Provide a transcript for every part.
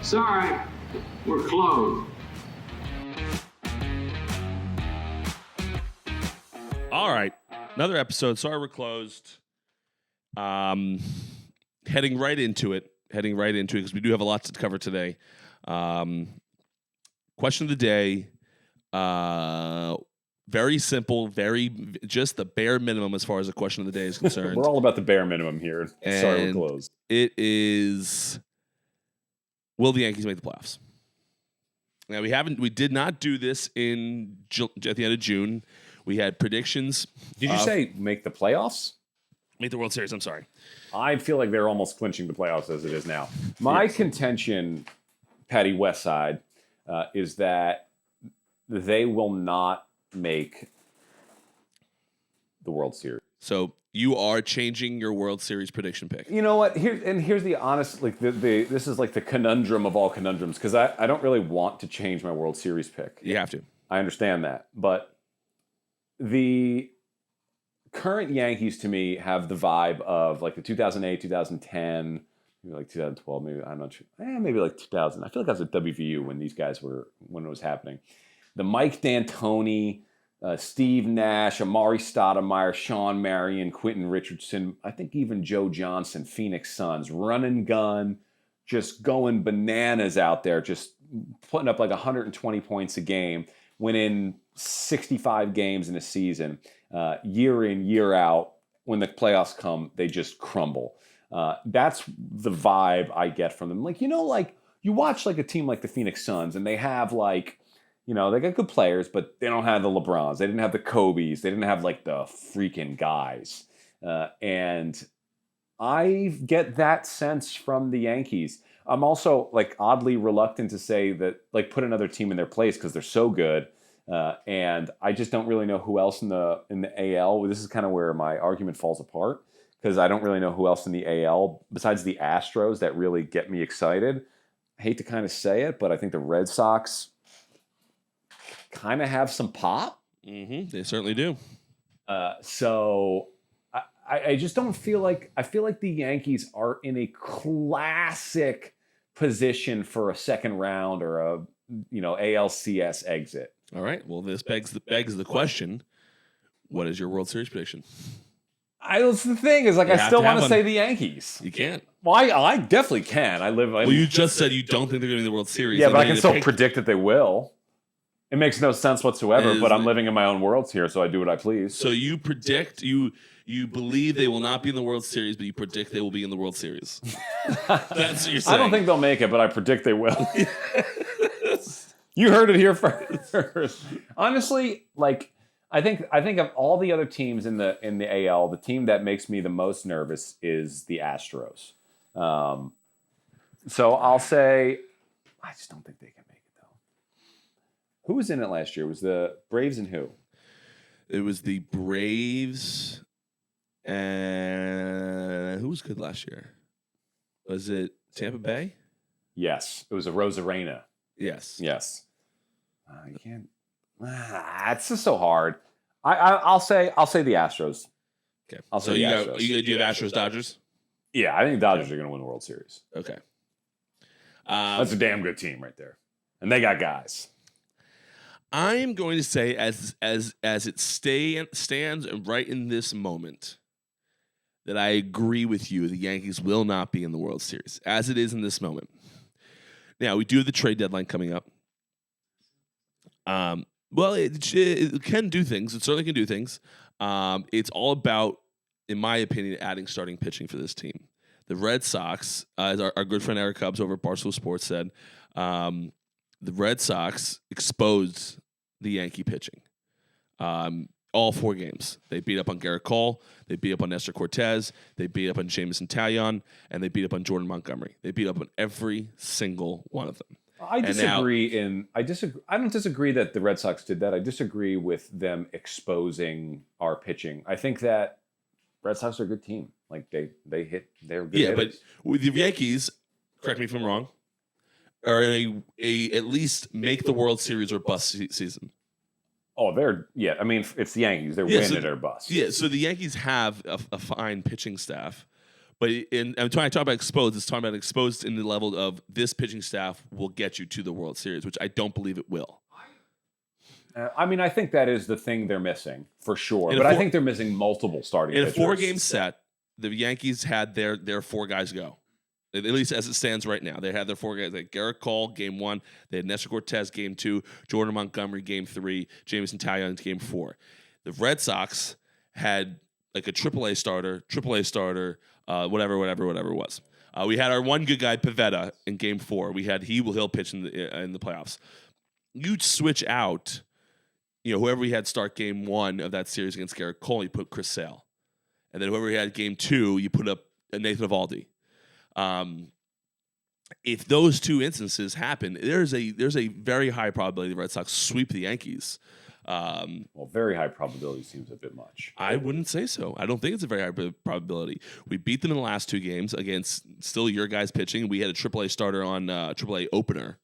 Sorry, we're closed. All right, another episode. Sorry, we're closed. Heading right into it because we do have a lot to cover today. Question of the day. Very simple, just the bare minimum as far as the question of the day is concerned. We're all about the bare minimum here. Sorry, we're closed. It is, will the Yankees make the playoffs? Now, we did not do this at the end of June. We had predictions. Did you say make the playoffs? Make the World Series, I'm sorry. I feel like they're almost clinching the playoffs as it is now. My contention, Patty Westside, is that they will not make the World Series. So you are changing your World Series prediction pick. You know what? Here's the honest, like this is like the conundrum of all conundrums, because I don't really want to change my World Series pick. You have to. I understand that, but the current Yankees to me have the vibe of like the 2008, 2010, maybe like 2012, maybe I'm not sure. Maybe like 2000. I feel like I was at WVU when it was happening. The Mike D'Antoni, Steve Nash, Amari Stoudemire, Sean Marion, Quentin Richardson, I think even Joe Johnson, Phoenix Suns, run and gun, just going bananas out there, just putting up like 120 points a game, winning 65 games in a season, year in, year out. When the playoffs come, they just crumble. That's the vibe I get from them. Like, like you watch like a team like the Phoenix Suns and they have like, they got good players, but they don't have the LeBrons. They didn't have the Kobes. They didn't have like the freaking guys. And I get that sense from the Yankees. I'm also like oddly reluctant to say that, like, put another team in their place because they're so good. And I just don't really know who else in the AL. This is kind of where my argument falls apart, because I don't really know who else in the AL besides the Astros that really get me excited. I hate to kind of say it, but I think the Red Sox kind of have some pop. Mm-hmm. They certainly do. So I just don't feel like, I feel like the Yankees are in a classic position for a second round or a ALCS exit. All right. Well, this begs the question: what is your World Series prediction? That's the thing is, like, I still want to say the Yankees. You can't. Well, I definitely can. Well, you just said you don't think they're going to win the World Series. Yeah, but I can still predict that they will. It makes no sense whatsoever, but I'm living in my own worlds here, so I do what I please. So you predict, you believe they will not be in the World Series, but you predict they will be in the World Series. That's what you're saying. I don't think they'll make it, but I predict they will. You heard it here first. Honestly, like, I think of all the other teams in the AL, the team that makes me the most nervous is the Astros. So I'll say, I just don't think they can make it though. Who was in it last year? It was the Braves and who? It was the Braves, and who was good last year? Was it Tampa Bay? Yes, it was a Rosarena. Yes. You can't. It's just so hard. I'll say the Astros. Okay. I'll say the Astros. Do you have Astros Dodgers? Yeah, I think the Dodgers are going to win the World Series. Okay. That's a damn good team right there, and they got guys. I am going to say, as it stands right in this moment, that I agree with you. The Yankees will not be in the World Series as it is in this moment. Now, we do have the trade deadline coming up. Well, it can do things. It certainly can do things. It's all about, in my opinion, adding starting pitching for this team. The Red Sox, as our good friend Eric Cubs over at Barstool Sports said, the Red Sox exposed the Yankee pitching. All 4 games. They beat up on Garrett Cole, they beat up on Nestor Cortez, they beat up on Jameson Taillon, and they beat up on Jordan Montgomery. They beat up on every single one of them. I disagree. I don't disagree that the Red Sox did that. I disagree with them exposing our pitching. I think that Red Sox are a good team. Like they're good. Yeah, hitters. But with the Yankees, correct me if I'm wrong, are a at least make the World Series or bust season. Oh, I mean, it's the Yankees. They're win it or bust. Yeah, so the Yankees have a fine pitching staff, But I'm talking about exposed. It's talking about exposed in the level of this pitching staff will get you to the World Series, which I don't believe it will. I mean, I think that is the thing they're missing for sure. But I think they're missing multiple starting pitchers. In a 4-game set, the Yankees had their 4 guys go. At least as it stands right now. They had their 4 guys. Like Garrett Cole, game 1. They had Nestor Cortez, game 2. Jordan Montgomery, game 3. Jameson Taillon, game 4. The Red Sox had like a AAA starter, whatever it was. We had our one good guy, Pivetta, in game 4. We had he'll pitch in the playoffs. You'd switch out, whoever we had start game 1 of that series against Garrett Cole, you put Chris Sale. And then whoever we had game 2, you put up Nathan Eovaldi. If those 2 instances happen, there's a very high probability the Red Sox sweep the Yankees. Well, very high probability seems a bit much. I wouldn't say so. I don't think it's a very high probability. We beat them in the last 2 games against still your guys pitching. We had a AAA starter on AAA opener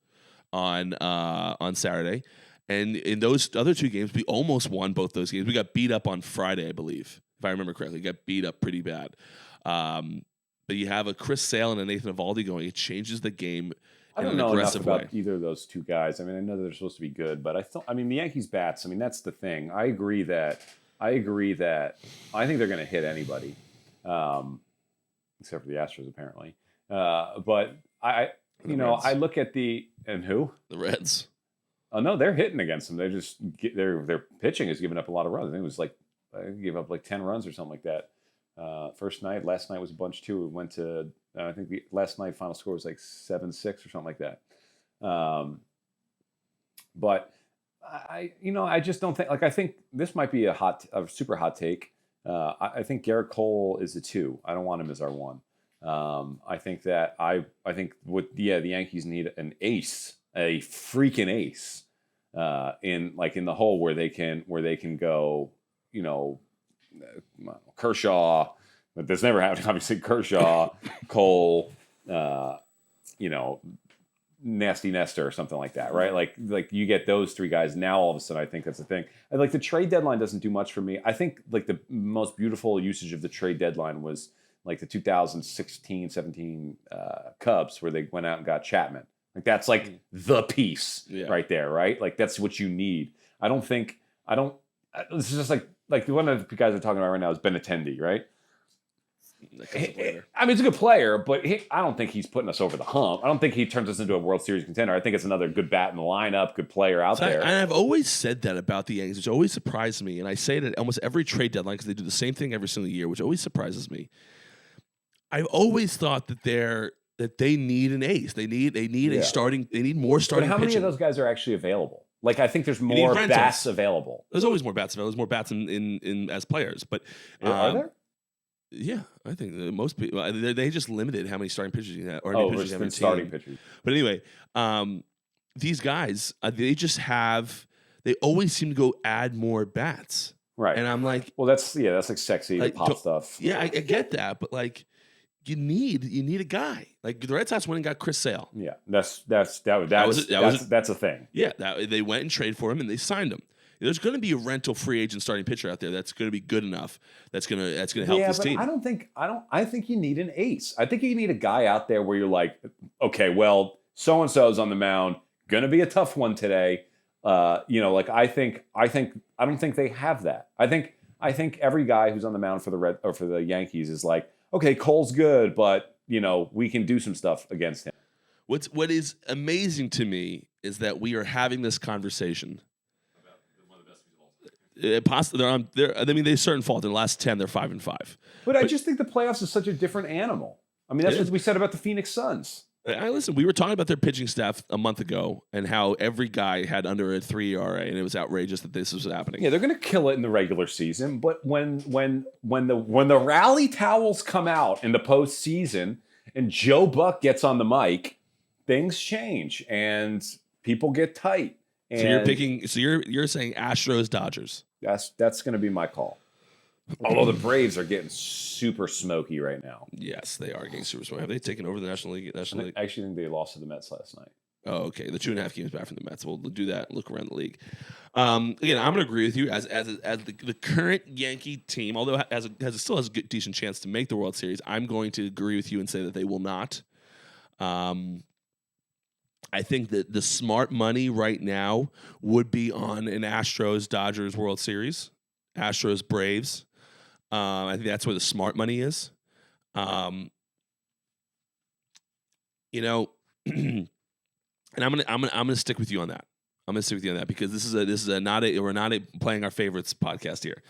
on Saturday, and in those other 2 games, we almost won both those games. We got beat up on Friday, I believe, if I remember correctly. We got beat up pretty bad. But you have a Chris Sale and a Nathan Eovaldi going. It changes the game in an aggressive way. I don't know enough about either of those 2 guys. I mean, I know they're supposed to be good, but the Yankees bats. I mean, that's the thing. I agree that I think they're going to hit anybody, except for the Astros apparently. But I look at who? The Reds. Oh no, they're hitting against them. Their pitching has given up a lot of runs. I think it was they gave up like 10 runs or something like that. Last night was a bunch too. It went to I think the last night final score was like 7-6 or something like that. But I just don't think I think this might be a super hot take. I think Garrett Cole is a 2. I don't want him as our 1. I think that the Yankees need an ace, a freaking ace, in the hole where they can go, Kershaw, but this never happened. Obviously, Kershaw, Cole, Nasty Nestor or something like that, right? Like you get those 3 guys. Now all of a sudden, I think that's the thing. And the trade deadline doesn't do much for me. I think the most beautiful usage of the trade deadline was the 2016-17 Cubs, where they went out and got Chapman. That's the piece right there, right? That's what you need. This is just like one of the guys we're talking about right now is Benintendi, right? I mean, he's a good player, but I don't think he's putting us over the hump. I don't think he turns us into a World Series contender. I think it's another good bat in the lineup, good player out there. And I've always said that about the Yankees, which always surprised me. And I say it at almost every trade deadline because they do the same thing every single year, which always surprises me. I've always thought that they need an ace. They need a starting. They need more starting. But how many pitching. of those guys are actually available? I think there's more bats available. There's always more bats available. There's more bats in as players. But are there? Yeah, I think that most people they just limited how many starting pitchers you have, or starting pitchers. But anyway, these guys they always seem to go add more bats, right? And I'm like, well, that's sexy pop stuff. Yeah, I get that, but you need a guy. The Red Sox went and got Chris Sale. Yeah, that's a thing. Yeah, they went and traded for him and they signed him. There's going to be a rental free agent starting pitcher out there that's going to be good enough. That's going to help this team. I think you need an ace. I think you need a guy out there where you're like, okay, well, so and so's on the mound, going to be a tough one today. I don't think they have that. I think every guy who's on the mound for the Yankees is like, okay, Cole's good, but we can do some stuff against him. What is amazing to me is that we are having this conversation. They certain fault. In the last 10, they're 5-5. But I just think the playoffs is such a different animal. I mean, that's what we said about the Phoenix Suns. Listen, we were talking about their pitching staff a month ago and how every guy had under a 3 ERA, and it was outrageous that this was happening. Yeah, they're going to kill it in the regular season, but when the rally towels come out in the postseason and Joe Buck gets on the mic, things change and people get tight. And so you're saying Astros, Dodgers. That's going to be my call. Although the Braves are getting super smoky right now. Yes, they are getting super smoky. Have they taken over the National League? I actually think they lost to the Mets last night. Oh, okay. The 2.5 games back from the Mets. We'll do that. Look around the league. Again, I'm going to agree with you as the current Yankee team, although still has a good, decent chance to make the World Series. I'm going to agree with you and say that they will not. I think that the smart money right now would be on an Astros Dodgers World Series, Astros Braves. I think that's where the smart money is. And I'm gonna stick with you on that. I'm gonna stick with you on that because we're not playing our favorites podcast here.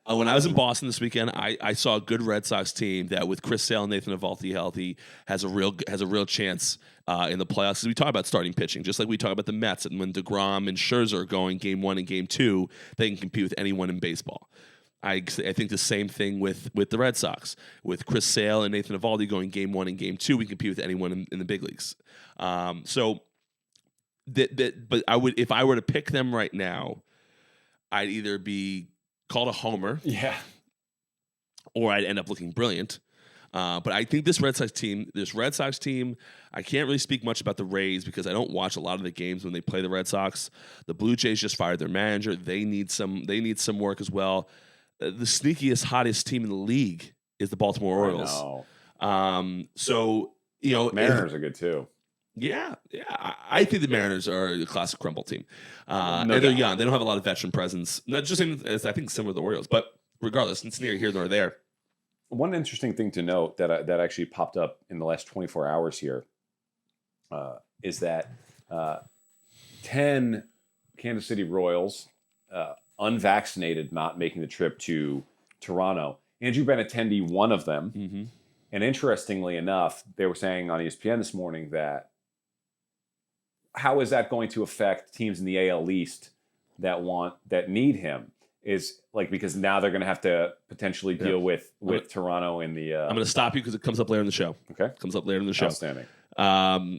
When I was in Boston this weekend, I saw a good Red Sox team that with Chris Sale and Nathan Eovaldi healthy has a real chance in the playoffs. Because we talk about starting pitching, just like we talk about the Mets, and when DeGrom and Scherzer are going Game 1 and Game 2, they can compete with anyone in baseball. I think the same thing with the Red Sox. With Chris Sale and Nathan Eovaldi going Game 1 and Game 2, we compete with anyone in the big leagues. But I would, if I were to pick them right now, I'd either be called a homer, or I'd end up looking brilliant. But I think this Red Sox team, I can't really speak much about the Rays because I don't watch a lot of the games when they play the Red Sox. The Blue Jays just fired their manager; they need some work as well. The sneakiest, hottest team in the league is the Baltimore Orioles. Mariners are good too. Yeah. I think the Mariners are a classic crumble team. And they're young. They don't have a lot of veteran presence. Not just I think similar to the Orioles, but regardless, it's neither here nor there. One interesting thing to note that actually popped up in the last 24 hours here is that 10 Kansas City Royals, unvaccinated, not making the trip to Toronto. Andrew Benintendi, one of them. Mm-hmm. And interestingly enough, they were saying on ESPN this morning that how is that going to affect teams in the AL East that need him? Is like because now they're going to have to potentially deal with Toronto in the. I'm going to stop you because it comes up later in the show. Okay, it comes up later in the show. Outstanding.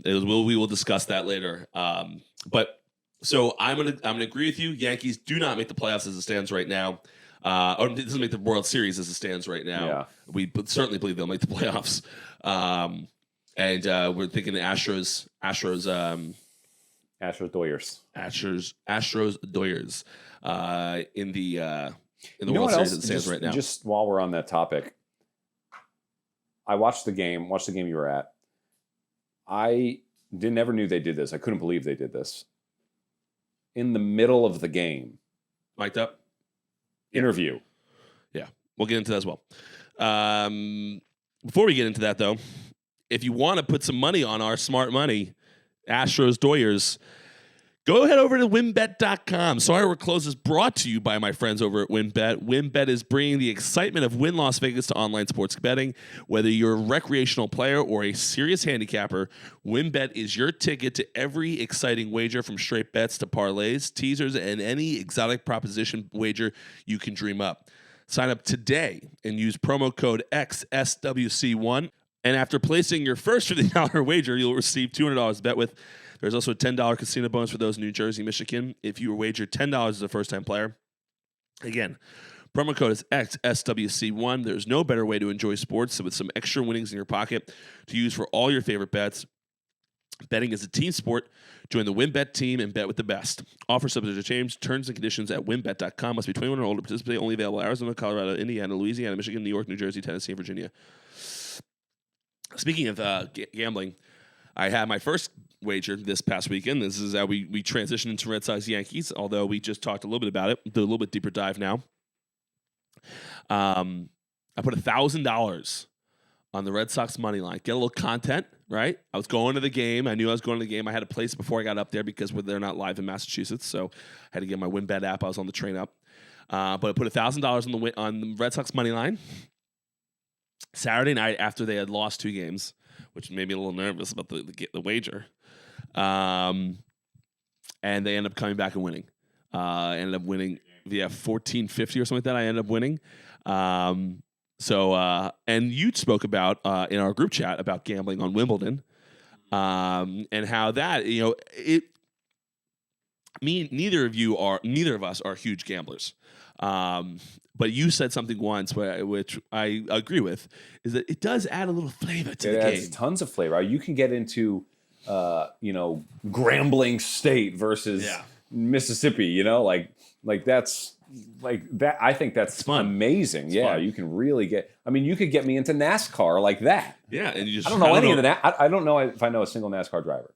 We will discuss that later. But so I'm gonna agree with you. Yankees do not make the playoffs as it stands right now. Or it doesn't make the World Series as it stands right now. Yeah. We certainly believe they'll make the playoffs. And we're thinking the Astros Doyers in the World Series as it stands right now. Just while we're on that topic, I watched the game you were at. I never knew they did this. I couldn't believe they did this. In the middle of the game. Mic'd up? Interview. Yeah, we'll get into that as well. Before we get into that, though, if you want to put some money on our smart money, Astros Doyers, go ahead over to winbet.com. Sorry We're Closed is brought to you by my friends over at WinBet. WinBet is bringing the excitement of Win Las Vegas to online sports betting. Whether you're a recreational player or a serious handicapper, WinBet is your ticket to every exciting wager, from straight bets to parlays, teasers, and any exotic proposition wager you can dream up. Sign up today and use promo code XSWC1. And after placing your first $50 wager, you'll receive $200 to bet with. There's also a $10 casino bonus for those in New Jersey, Michigan, if you wager $10 as a first-time player. Again, promo code is XSWC1. There's no better way to enjoy sports with some extra winnings in your pocket to use for all your favorite bets. Betting is a team sport. Join the WinBet team and bet with the best. Offer subject to change. Terms and conditions at winbet.com. Must be 21 or older. Participate only available in Arizona, Colorado, Indiana, Louisiana, Michigan, New York, New Jersey, Tennessee, and Virginia. Speaking of gambling, I had my first wager this past weekend. This is how we transitioned into Red Sox Yankees, although we just talked a little bit about it. Do a little bit deeper dive now. I put $1,000 on the Red Sox money line. Get a little content, right? I was going to the game. I knew I was going to the game. I had a place before I got up there because they're not live in Massachusetts, so I had to get my WinBet app. I was on the train up. But I put $1,000 on the Red Sox money line. Saturday night after they had lost 2 games, which made me a little nervous about the wager. And they ended up coming back and winning. Ended up winning via 14-50 or something like that. I ended up winning. And you spoke about in our group chat about gambling on Wimbledon, and how that neither of us are huge gamblers. But you said something once which I agree with, is that it does add a little flavor to the game. It adds tons of flavor. You can get into Grambling State versus Mississippi. That's like that. I think that's fun. Amazing. It's yeah, fun. you can really get. I mean, you could get me into NASCAR like that. Yeah, and you just I don't know any of the. I don't know if I know a single NASCAR driver.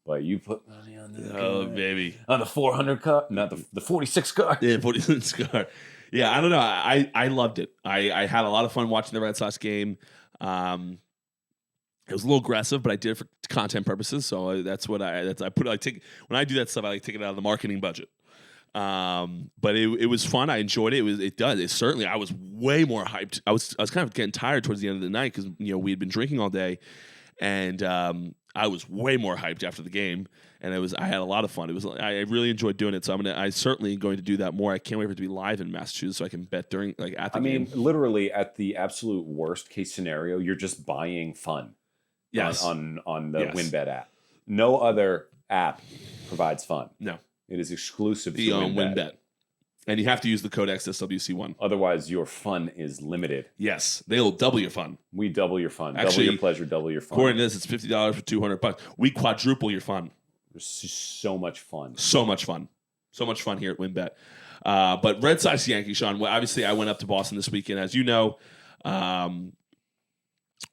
But you put money on the baby, on the 400 car, not the 46 car. Yeah, 46 car. Yeah, I don't know. I loved it. I had a lot of fun watching the Red Sox game. It was a little aggressive, but I did it for content purposes. So that's what I put. I take when I do that stuff. I like take it out of the marketing budget. But it was fun. I enjoyed it. It certainly. I was way more hyped. I was kind of getting tired towards the end of the night because we had been drinking all day, and I was way more hyped after the game, and I had a lot of fun. I really enjoyed doing it. So I certainly going to do that more. I can't wait for it to be live in Massachusetts so I can bet during at the game. Literally at the absolute worst case scenario, you're just buying fun. Yes. On the WinBet app. No other app provides fun. No. It is exclusive to WinBet. And you have to use the code XSWC1. Otherwise, your fun is limited. Yes. They'll double your fun. We double your fun. Actually, double your pleasure, double your fun. According to this, it's $50 for $200. We quadruple your fun. It's so much fun. So much fun. So much fun here at WinBet. But Red Sox Yankees, Sean. Well, obviously, I went up to Boston this weekend. As you know,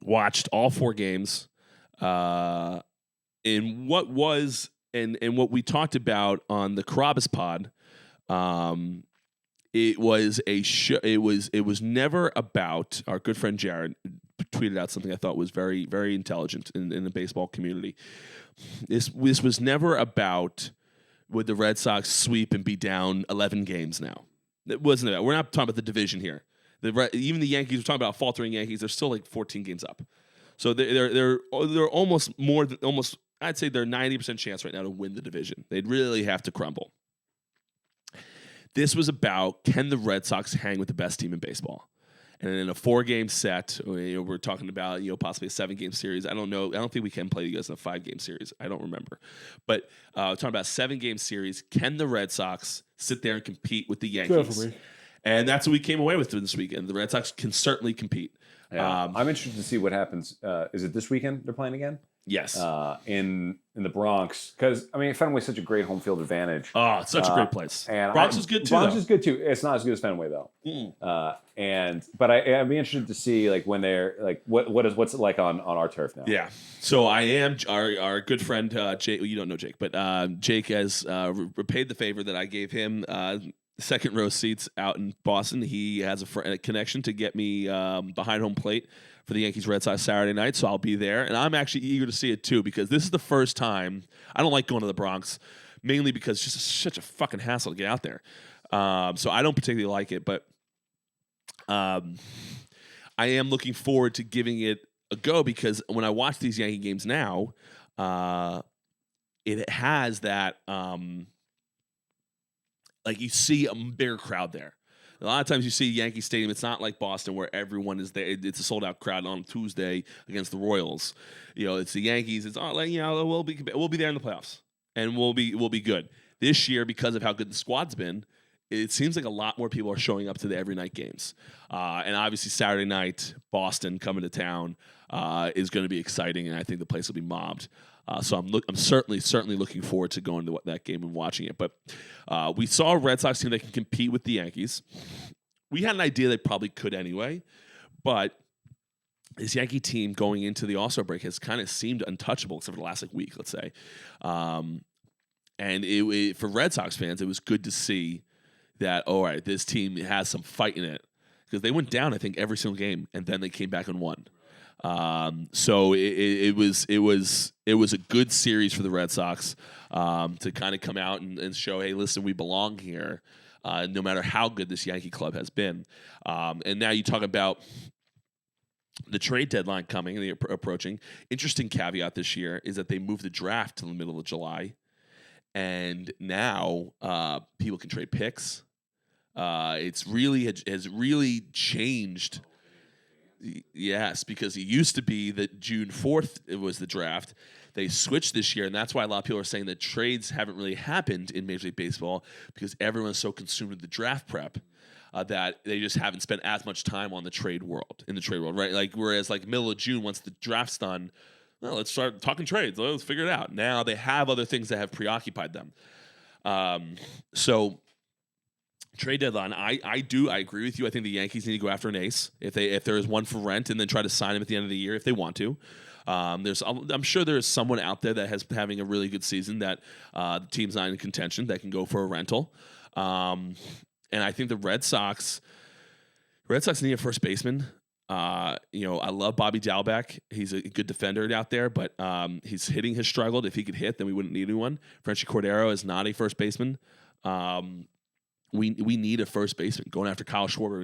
watched all 4 games. In what was and what we talked about on the Carabas pod, it was a show. It was never about. Our good friend Jared tweeted out something I thought was very, very intelligent in the baseball community. This was never about would the Red Sox sweep and be down 11 games now. It wasn't about. We're not talking about the division here. Even the Yankees. We're talking about faltering Yankees. They're still like 14 games up. So they're almost more than almost. I'd say they're 90% chance right now to win the division. They'd really have to crumble. This was about can the Red Sox hang with the best team in baseball, and in a 4-game set, we're talking about possibly a 7-game series. I don't know. I don't think we can play you guys in a 5-game series. I don't remember, but talking about a 7-game series. Can the Red Sox sit there and compete with the Yankees? Definitely. And that's what we came away with this weekend. The Red Sox can certainly compete. Yeah. I'm interested to see what happens. Is it this weekend they're playing again? Yes. In the Bronx. Because, Fenway's such a great home field advantage. Oh, it's such a great place. And Bronx is good too. Bronx is good too. It's not as good as Fenway though. But I'd be interested to see when they're what's it like on our turf now. Yeah. So I am our good friend Jake. Well, you don't know Jake, but Jake has repaid the favor that I gave him. Second row seats out in Boston. He has a connection to get me behind home plate for the Yankees Red Sox Saturday night, so I'll be there. And I'm actually eager to see it too because this is the first time. I don't like going to the Bronx, mainly because it's just such a fucking hassle to get out there. So I don't particularly like it, but I am looking forward to giving it a go because when I watch these Yankee games now, it has that. You see a bigger crowd there. A lot of times you see Yankee Stadium. It's not like Boston where everyone is there. It's a sold out crowd on Tuesday against the Royals. It's the Yankees. It's all we'll be there in the playoffs and we'll be good this year because of how good the squad's been. It seems like a lot more people are showing up to the every night games, and obviously Saturday night Boston coming to town is going to be exciting, and I think the place will be mobbed. So I'm certainly looking forward to going to that game and watching it. But we saw a Red Sox team that can compete with the Yankees. We had an idea they probably could anyway, but this Yankee team going into the All-Star break has kind of seemed untouchable except for the last week, let's say. And for Red Sox fans, it was good to see that, all right, this team has some fight in it because they went down, I think, every single game, and then they came back and won. So it was a good series for the Red Sox to kind of come out and show, hey, listen, we belong here, no matter how good this Yankee club has been. And now you talk about the trade deadline coming and approaching. Interesting caveat this year is that they moved the draft to the middle of July, and now people can trade picks. It's really has really changed. Yes, because it used to be that June 4th it was the draft. They switched this year, and that's why a lot of people are saying that trades haven't really happened in Major League Baseball because everyone's so consumed with the draft prep that they just haven't spent as much time on the trade world, right? Whereas middle of June, once the draft's done, well, let's start talking trades. Let's figure it out. Now they have other things that have preoccupied them. So trade deadline, I agree with you. I think the Yankees need to go after an ace if there is one for rent, and then try to sign him at the end of the year if they want to. I'm sure there is someone out there that has having a really good season that the team's not in contention that can go for a rental. And I think the Red Sox need a first baseman. I love Bobby Dalbec. He's a good defender out there, but his hitting has struggled. If he could hit, then we wouldn't need anyone. Frenchie Cordero is not a first baseman. We need a first baseman going after Kyle Schwarber.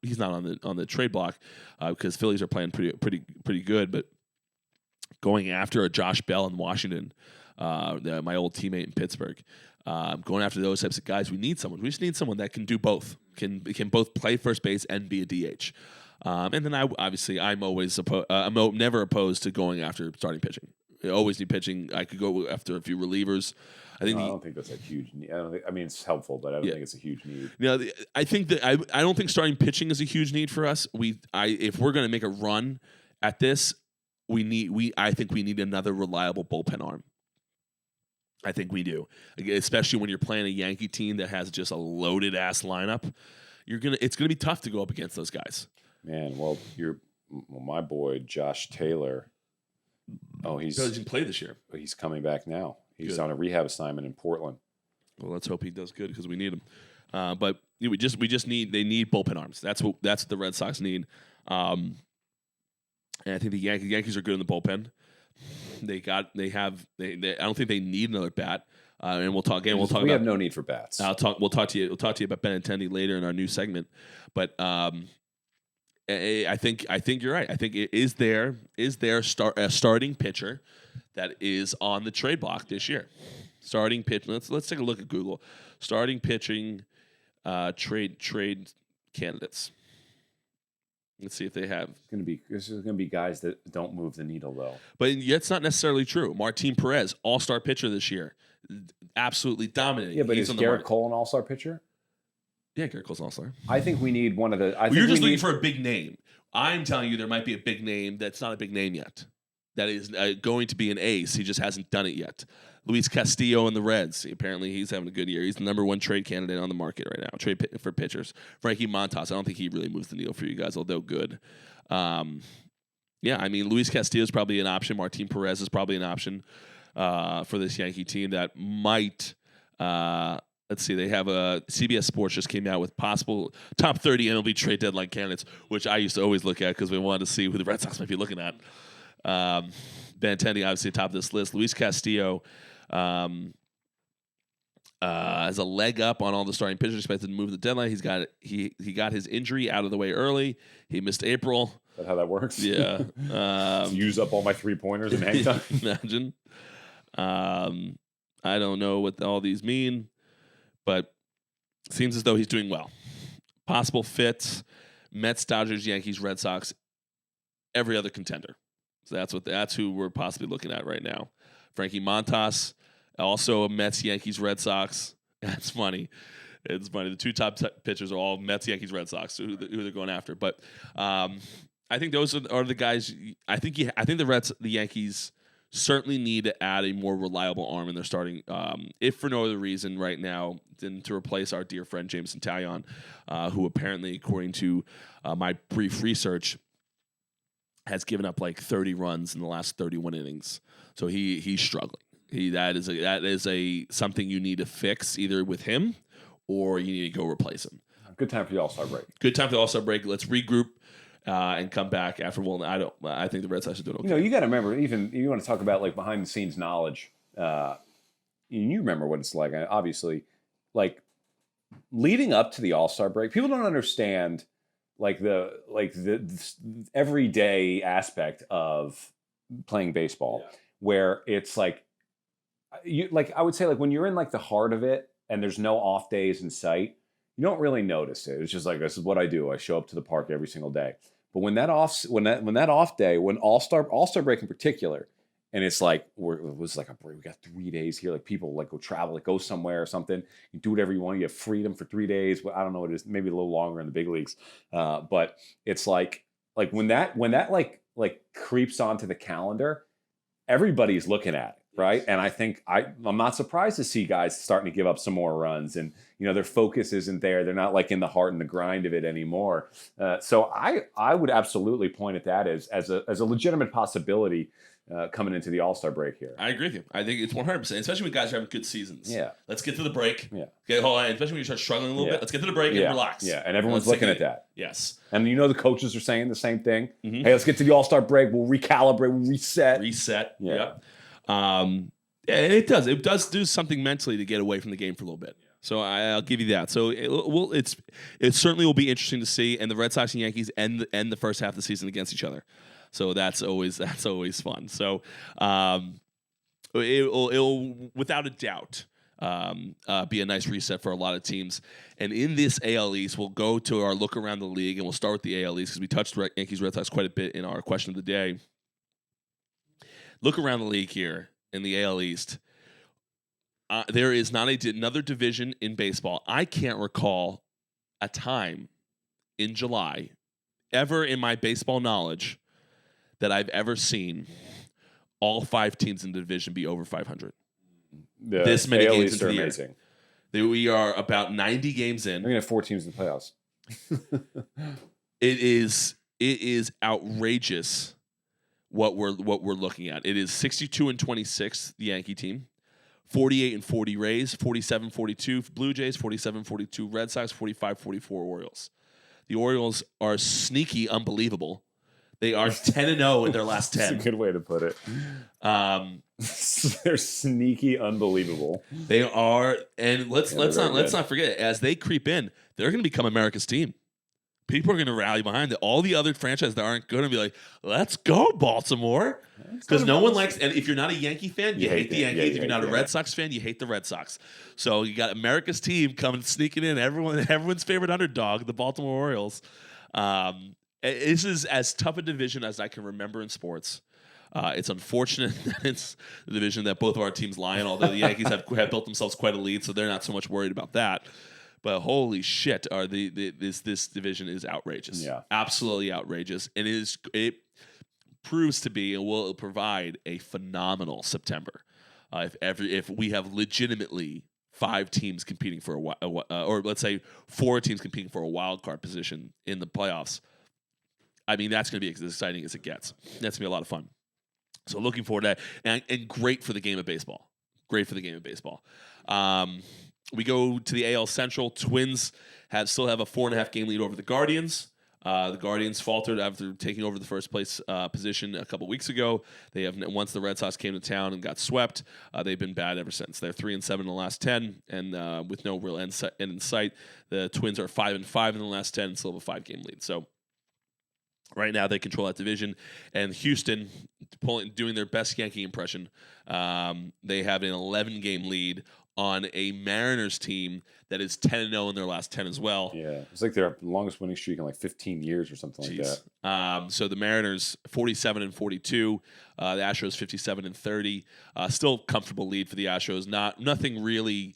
He's not on the trade block because Phillies are playing pretty good. But going after a Josh Bell in Washington, my old teammate in Pittsburgh, going after those types of guys, we need someone. We just need someone that can do both. Can both play first base and be a DH. And then I'm never opposed to going after starting pitching. You always need pitching. I could go after a few relievers. I don't think that's a huge need. It's helpful, but I don't think it's a huge need. I think that I don't think starting pitching is a huge need for us. If we're going to make a run at this, I think we need another reliable bullpen arm. I think we do, especially when you're playing a Yankee team that has just a loaded ass lineup. It's gonna be tough to go up against those guys. Man, my boy Josh Taylor. Oh, he didn't play this year. He's coming back now. He's Good. on a rehab assignment in Portland. Well, let's hope he does good because we need him. But they need bullpen arms. That's what the Red Sox need. And I think the Yankees are good in the bullpen. I don't think they need another bat. And we'll talk again. We have no need for bats. We'll talk to you about Benintendi later in our new segment. But I think you're right. I think is there a starting pitcher that is on the trade block this year? Starting pitch. Let's take a look at Google. Starting pitching trade candidates. Let's see if they have. This is gonna be guys that don't move the needle though. But that's not necessarily true. Martin Perez, all-star pitcher this year, absolutely dominating. Yeah, but is Garrett Cole an all-star pitcher? Yeah, Garrett Cole's an all-star. I think we need one of the. You're just looking for a big name. I'm telling you, there might be a big name that's not a big name yet. That is going to be an ace. He just hasn't done it yet. Luis Castillo and the Reds. Apparently, he's having a good year. He's the number one trade candidate on the market right now. Trade for pitchers. Frankie Montas. I don't think he really moves the needle for you guys, although good. Luis Castillo is probably an option. Martin Perez is probably an option for this Yankee team that might. Let's see. They have CBS Sports just came out with possible top 30 MLB trade deadline candidates, which I used to always look at because we wanted to see who the Red Sox might be looking at. Benintendi, obviously, top of this list. Luis Castillo has a leg up on all the starting pitchers expected to move the deadline. He got his injury out of the way early. He missed April. Is that how that works? Yeah. Use up all my 3-pointers and hang time. Imagine. I don't know what all these mean, but seems as though he's doing well. Possible fits: Mets, Dodgers, Yankees, Red Sox, every other contender. So that's who we're possibly looking at right now. Frankie Montas, also Mets, Yankees, Red Sox. That's funny. It's funny. The two top pitchers are all Mets, Yankees, Red Sox. Who they're going after. But I think those are the guys. I think the Yankees certainly need to add a more reliable arm in their starting, if for no other reason right now than to replace our dear friend Jameson Taillon, who apparently, according to my brief research, has given up like 30 runs in the last 31 innings. So he's struggling. That is something you need to fix either with him or you need to go replace him. Good time for the All-Star break. Good time for the All-Star break. Let's regroup and come back after. Well, I think the Red Sox are doing okay. You got to remember, even you want to talk about like behind the scenes knowledge. You remember what it's like. Obviously, like leading up to the All-Star break, people don't understand like the everyday aspect of playing baseball, where it's like I would say like when you're in like the heart of it and there's no off days in sight, you don't really notice it. It's just like, this is what I do. I show up to the park every single day. But when that off day, when All-Star break in particular, and it's like it was like a break. We got 3 days here. Like people like go travel, like go somewhere or something. You do whatever you want. You have freedom for 3 days. I don't know what it is. Maybe a little longer in the big leagues. But it's like when that like creeps onto the calendar, everybody's looking at it, right? And I think I'm not surprised to see guys starting to give up some more runs, and their focus isn't there. They're not like in the heart and the grind of it anymore. So I would absolutely point at that as a legitimate possibility coming into the All-Star break here. I agree with you. I think it's 100%, especially when guys are having good seasons. Yeah. Let's get to the break. Yeah. Okay, hold on. Especially when you start struggling a little bit. Let's get to the break and relax. Yeah, and everyone's looking at that. Yes. And the coaches are saying the same thing. Mm-hmm. Hey, let's get to the All-Star break. We'll recalibrate. We'll reset. Yeah. Yep. And it does. It does do something mentally to get away from the game for a little bit. Yeah. So I'll give you that. So it certainly will be interesting to see. And the Red Sox and Yankees end the first half of the season against each other. So that's always fun. So it'll without a doubt be a nice reset for a lot of teams. And in this AL East, we'll go to our look around the league, and we'll start with the AL East because we touched Yankees Red Sox quite a bit in our question of the day. Look around the league here in the AL East. There is not another division in baseball. I can't recall a time in July, ever in my baseball knowledge, that I've ever seen all 5 teams in the division be over 500. This many AL games East into the amazing. year. We are about 90 games in. We're going to have 4 teams in the playoffs. It is outrageous what we're looking at. It is 62-26, the Yankee team. 48-40 Rays, 47-42 Blue Jays, 47-42 Red Sox, 45-44 Orioles. The Orioles are sneaky unbelievable. They are 10-0 in their last 10. That's a good way to put it. They're sneaky unbelievable. They are, and let's not forget, as they creep in, they're going to become America's team. People are going to rally behind it. All the other franchises that aren't going to be like, let's go, Baltimore. Because no one likes, and if you're not a Yankee fan, you hate the Yankees. If you're not a Red Sox fan, you hate the Red Sox. So you got America's team coming, sneaking in, everyone's favorite underdog, the Baltimore Orioles. This is as tough a division as I can remember in sports. It's unfortunate that it's the division that both of our teams lie in, although the Yankees have built themselves quite a lead, so they're not so much worried about that. But holy shit, this division is outrageous. Yeah. Absolutely outrageous. And it proves to be and will provide a phenomenal September. If we have legitimately 5 teams competing for or let's say 4 teams competing for a wild card position in the playoffs, I mean, that's going to be as exciting as it gets. That's going to be a lot of fun. So looking forward to that. And great for the game of baseball. Great for the game of baseball. We go to the AL Central. Twins still have a 4.5 game lead over the Guardians. The Guardians faltered after taking over the first place position a couple weeks ago. They have, once the Red Sox came to town and got swept, they've been bad ever since. They're 3-7 in the last 10, and with no real end in sight. The Twins are 5-5 in the last 10 and still have a 5-game lead. So right now they control that division. And Houston, doing their best Yankee impression, they have an 11-game lead on a Mariners team that is 10-0 in their last 10 as well. Yeah, it's like their longest winning streak in like 15 years or something like that. So the Mariners 47-42, the Astros 57-30. Still comfortable lead for the Astros. Nothing really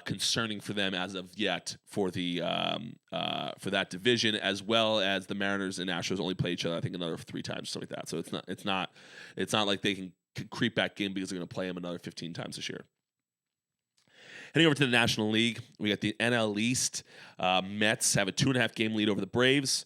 concerning for them as of yet for for that division, as well as the Mariners and Astros only play each other I think another 3 times, something like that. So it's not like they can creep back in because they're going to play them another 15 times this year. Heading over to the National League, we got the NL East. Mets have a 2.5 game lead over the Braves.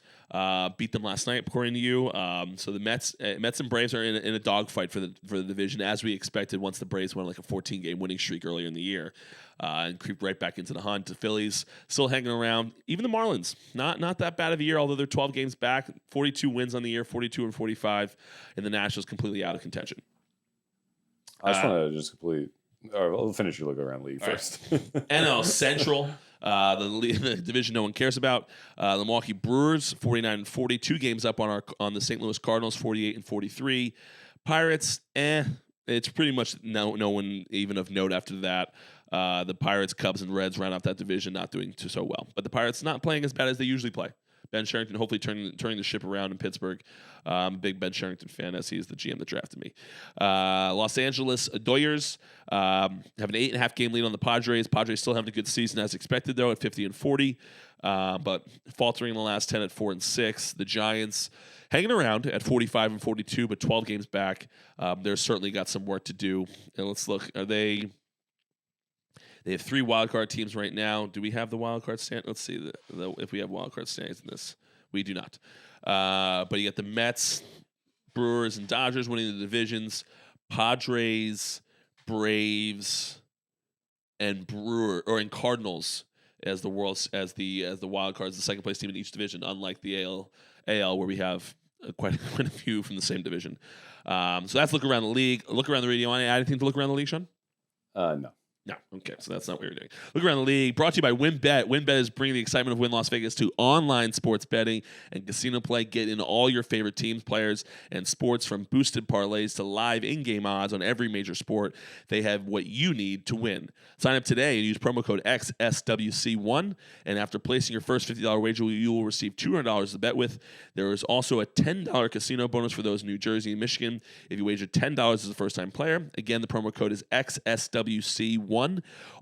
Beat them last night, according to you. So the Mets and Braves are in a dogfight for the division, as we expected. Once the Braves went like a 14-game winning streak earlier in the year, and creep right back into the hunt. The Phillies still hanging around. Even the Marlins, not that bad of a year, although they're 12 games back, 42 wins on the year, 42-45, and the Nationals completely out of contention. I just want to complete. All right, we'll finish your look around league first. Right. NL Central, the division no one cares about. The Milwaukee Brewers, 49-40, 2 games up on the St. Louis Cardinals, 48-43. Pirates, it's pretty much no one even of note after that. The Pirates, Cubs, and Reds round out that division, not doing so well. But the Pirates not playing as bad as they usually play. Ben Sherrington hopefully turning the ship around in Pittsburgh. I'm a big Ben Sherrington fan, as he is the GM that drafted me. Los Angeles Dodgers have an 8.5 game lead on the Padres. Padres still having a good season as expected, though, at 50-40, but faltering in the last 10 at 4-6. The Giants hanging around at 45-42, but 12 games back. They're certainly got some work to do. And let's look. They have 3 wildcard teams right now. Do we have the wildcard stand? Let's see if we have wildcard standings in this. We do not. But you got the Mets, Brewers, and Dodgers winning the divisions. Padres, Braves, and Cardinals as the wild cards, the second place team in each division. Unlike the AL where we have quite a few from the same division. So that's look around the league. Look around the league. You want to add anything to look around the league, Sean? No. No. Okay, so that's not what you're doing. Look around the league. Brought to you by WynnBET. WynnBET is bringing the excitement of Wynn Las Vegas to online sports betting and casino play. Get in all your favorite teams, players, and sports, from boosted parlays to live in-game odds on every major sport. They have what you need to win. Sign up today and use promo code XSWC1. And after placing your first $50 wager, you will receive $200 to bet with. There is also a $10 casino bonus for those in New Jersey and Michigan if you wager $10 as a first-time player. Again, the promo code is XSWC1.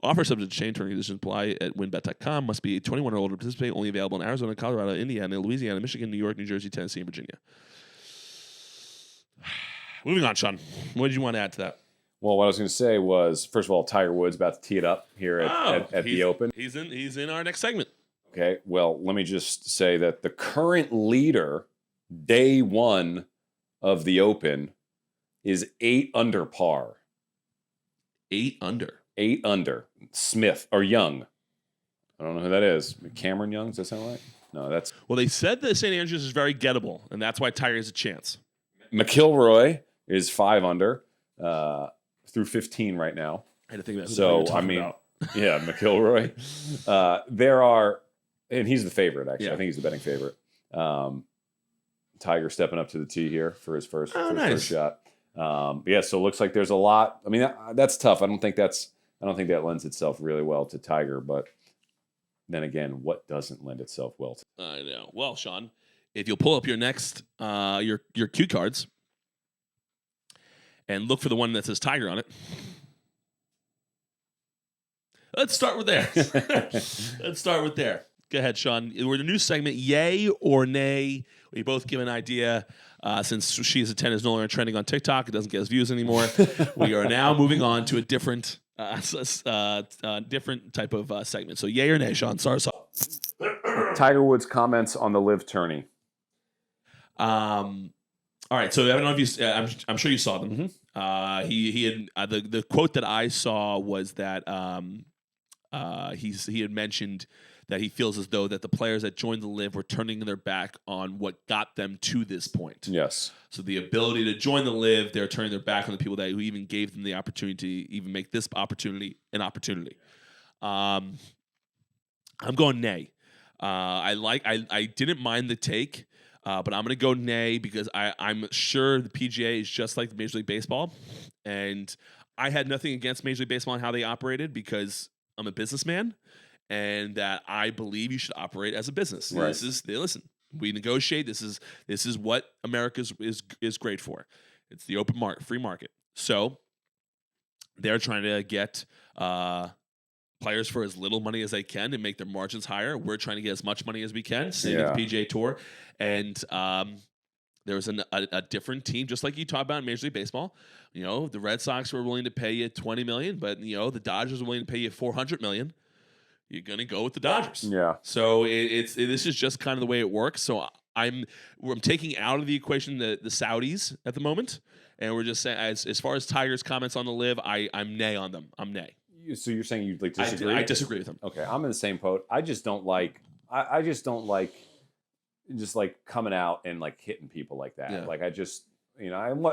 Offer subject to change. Terms and conditions apply at WynnBET.com. Must be 21 or older to participate. Only available in Arizona, Colorado, Indiana, Louisiana, Michigan, New York, New Jersey, Tennessee, and Virginia. Moving on, Sean. What did you want to add to that? Well, what I was going to say was, first of all, Tiger Woods about to tee it up here at the Open. He's in our next segment. Okay. Well, let me just say that the current leader, day one of the Open, is 8 under par. 8 under. 8 under. Smith or Young. I don't know who that is. Cameron Young, does that sound right? No, that's... Well, they said that St. Andrews is very gettable, and that's why Tiger has a chance. McIlroy is 5 under through 15 right now. I had to think about so, I mean, yeah, McIlroy. There are, and he's the favorite, actually. Yeah. I think he's the betting favorite. Tiger stepping up to the tee here for his first shot. Yeah, so it looks like there's a lot. I mean, that's tough. I don't think that lends itself really well to Tiger, but then again, what doesn't lend itself well to? I know. Well, Sean, if you'll pull up your next your cue cards and look for the one that says Tiger on it. Let's start with there. Go ahead, Sean. We're in a new segment, Yay or Nay. We both give an idea. Since She Is a 10 is no longer trending on TikTok, it doesn't get us views anymore. We are now moving on to a different type of segment. So, yay or nay, Sean? Start us off. Tiger Woods' comments on the Live tourney. All right. So I don't know if you. I'm sure you saw them. Mm-hmm. He had the quote that I saw was that he had mentioned that he feels as though that the players that joined the Live were turning their back on what got them to this point. Yes. So the ability to join the Live, they're turning their back on the people who even gave them the opportunity to even make this opportunity an opportunity. I'm going nay. I didn't mind the take, but I'm going to go nay because I'm sure the PGA is just like Major League Baseball, and I had nothing against Major League Baseball and how they operated because I'm a businessman. And that I believe you should operate as a business. Right. Listen, we negotiate. This is what America is great for. It's the open market, free market. So they're trying to get players for as little money as they can and make their margins higher. We're trying to get as much money as we can. Same with the PGA Tour. And there was a different team, just like you talked about in Major League Baseball. You know, the Red Sox were willing to pay you $20 million, but the Dodgers were willing to pay you $400 million. You're gonna go with the Dodgers. Yeah. So this is just kind of the way it works. So I'm taking out of the equation the Saudis at the moment, and we're just saying as far as Tiger's comments on the Live, I'm nay on them. I'm nay. So you're saying you disagree? I disagree with him. Okay, I'm in the same boat. I just don't like. I just don't like just like coming out and like hitting people like that. Yeah. Like I just. It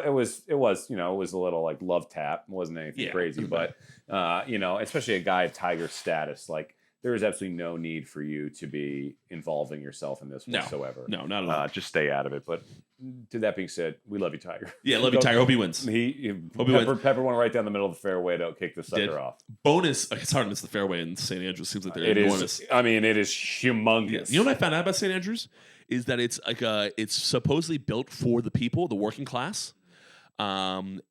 was a little like love tap. It wasn't anything crazy, but especially a guy of Tiger's status, like there is absolutely no need for you to be involving yourself in this whatsoever. No, not at all. Just stay out of it. But to that being said, we love you, Tiger. Yeah, love you, Tiger. Hope he wins. Pepper went right down the middle of the fairway to kick the sucker off. Bonus, it's hard to miss the fairway in St. Andrews. Seems like they're enormous. It is humongous. Yeah. You know what I found out about St. Andrews? Is that it's like it's supposedly built for the people, the working class. And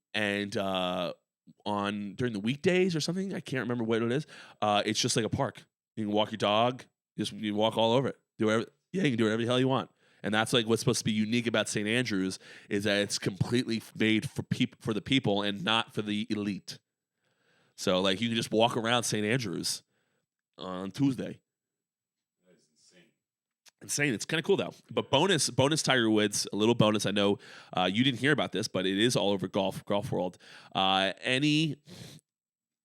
on during the weekdays or something, I can't remember what it is. It's just like a park. You can walk your dog. You walk all over it. You can do whatever the hell you want. And that's like what's supposed to be unique about St. Andrews is that it's completely made for the people and not for the elite. So like you can just walk around St. Andrews on Tuesday. Insane. It's kind of cool though. But bonus Tiger Woods, a little bonus. I know you didn't hear about this, but it is all over golf world. Any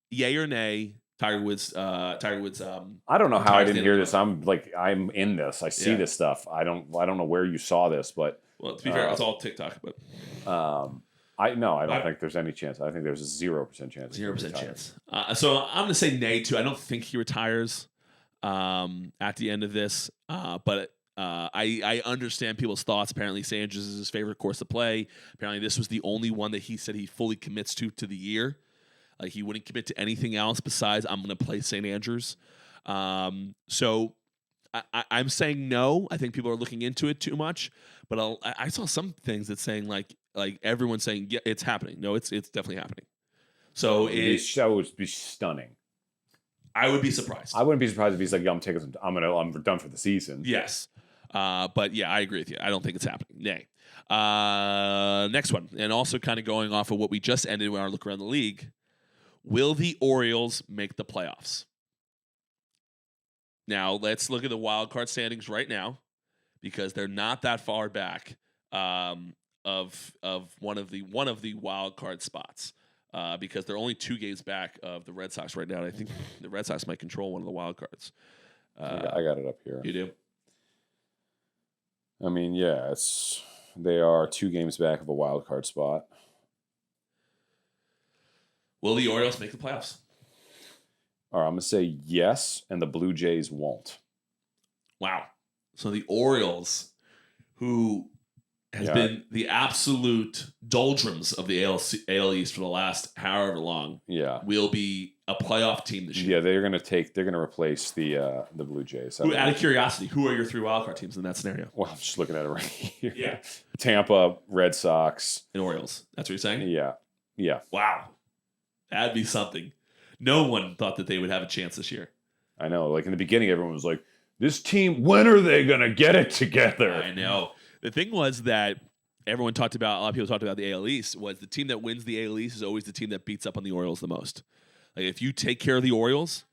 yay or nay Tiger Woods. I don't know how I didn't hear this. I'm in this. I see this stuff. I don't know where you saw this, but well, to be fair, it's all TikTok. But I don't think there's any chance. I think there's a 0% chance. 0% chance. So I'm gonna say nay too. I don't think he retires at the end of this. But I understand people's thoughts. Apparently, St. Andrews is his favorite course to play. Apparently, this was the only one that he said he fully commits to the year. Like he wouldn't commit to anything else besides I'm going to play St. Andrews. So I'm saying no. I think people are looking into it too much. But I saw some things that saying like everyone's saying yeah, it's happening. No, it's definitely happening. So that would be stunning. I would be surprised. I wouldn't be surprised if he's like, "Yeah, I'm done for the season." Yes, but yeah, I agree with you. I don't think it's happening. Nay. Next one, and also kind of going off of what we just ended with our look around the league. Will the Orioles make the playoffs? Now let's look at the wild card standings right now, because they're not that far back of one of the wild card spots. Because they're only 2 games back of the Red Sox right now. And I think the Red Sox might control one of the wild cards. I got it up here. You do? I mean, yeah, they are 2 games back of a wild card spot. Will the Orioles make the playoffs? All right, I'm going to say yes, and the Blue Jays won't. Wow. So the Orioles, who has been the absolute doldrums of the AL East for the last however long. Yeah, will be a playoff team this year. Yeah, they're going to replace the Blue Jays. Out of curiosity, who are your 3 wildcard teams in that scenario? Well, I'm just looking at it right here. Yeah, Tampa, Red Sox, and Orioles. That's what you're saying? Yeah. Wow, that'd be something. No one thought that they would have a chance this year. I know. Like in the beginning, everyone was like, "This team, when are they going to get it together?" I know. The thing was that a lot of people talked about the AL East, was the team that wins the AL East is always the team that beats up on the Orioles the most. Like if you take care of the Orioles,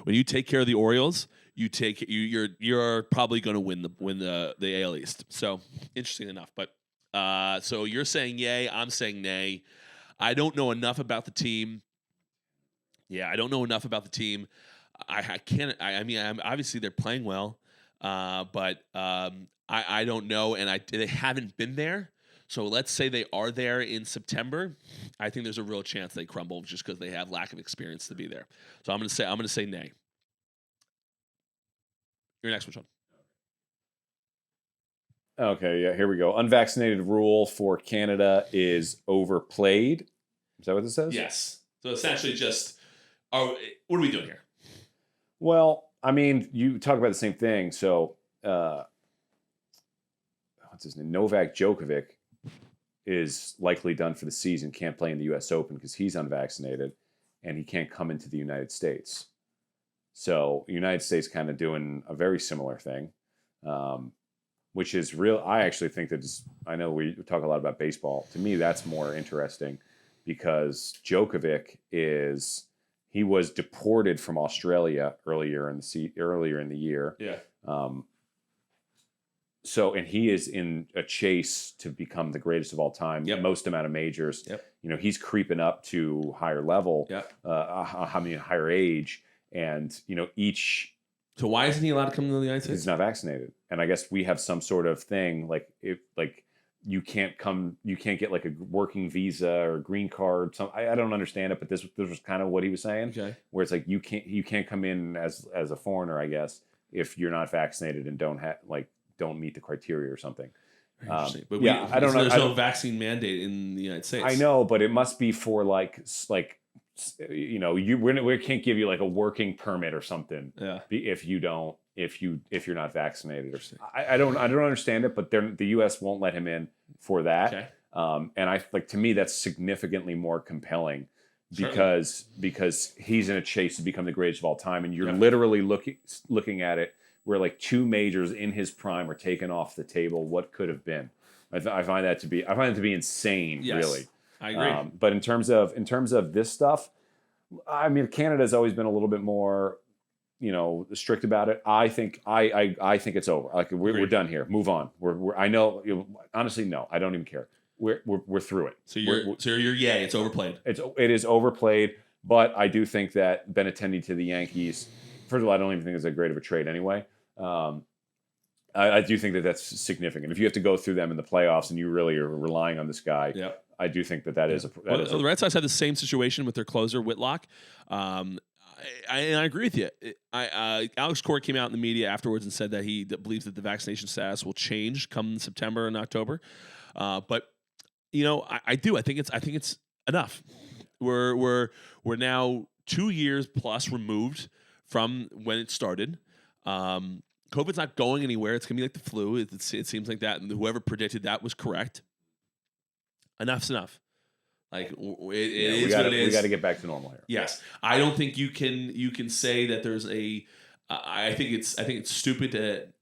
when you take care of the Orioles, you're probably going to win the AL East. So interesting enough, but so you're saying yay, I'm saying nay. I don't know enough about the team. Yeah, I don't know enough about the team. I can't. I mean, obviously they're playing well, but I don't know, and they haven't been there. So let's say they are there in September. I think there's a real chance they crumble just because they have lack of experience to be there. So I'm gonna say nay. Your next one, Sean. Okay, yeah, here we go. Unvaccinated rule for Canada is overplayed. Is that what this says? Yes. So essentially, what are we doing here? Well, I mean, you talk about the same thing. So, what's his name? Novak Djokovic is likely done for the season, can't play in the U.S. Open because he's unvaccinated, and he can't come into the United States. So, the United States kind of doing a very similar thing, which is real. I actually think I know we talk a lot about baseball. To me, that's more interesting because Djokovic he was deported from Australia earlier in the year. Yeah. And he is in a chase to become the greatest of all time. Yep. Most amount of majors. Yep. He's creeping up to higher level. Yep. Higher age, and each. So why isn't he allowed to come to the United States? He's not vaccinated, and I guess we have some sort of thing you can't get like a working visa or green card. I don't understand it, but this was kind of what he was saying. Okay. Where it's like you can't come in as a foreigner, I guess, if you're not vaccinated and don't meet the criteria or something. Interesting. But I don't know. There's no vaccine mandate in the United States. I know, but it must be for we can't give you like a working permit or something. Yeah. If you're not vaccinated or I don't understand it, but the U.S. won't let him in for that. Okay. And to me that's significantly more compelling because he's in a chase to become the greatest of all time, and you're literally looking at it where like 2 majors in his prime are taken off the table. What could have been? I find that to be insane. Yes, really. I agree. But in terms of this stuff, I mean, Canada's always been a little bit more, strict about it. I think it's over. Like we're done here. Move on. I know. Honestly, no, I don't even care. We're through it. So you're yay. It's overplayed. It is overplayed. But I do think that Benintendi to the Yankees. First of all, I don't even think it's that great of a trade anyway. I do think that that's significant. If you have to go through them in the playoffs and you really are relying on this guy, I do think that is the Red Sox had the same situation with their closer Whitlock. I agree with you. Alex Cora came out in the media afterwards and said that he believes that the vaccination status will change come September and October. But I do. I think it's enough. We're now 2 years plus removed from when it started. COVID's not going anywhere. It's going to be like the flu. It seems like that. And whoever predicted that was correct. Enough's enough. Like it is what it is. We got to get back to normal here. Yes. I don't think you can say that there's a. I think it's stupid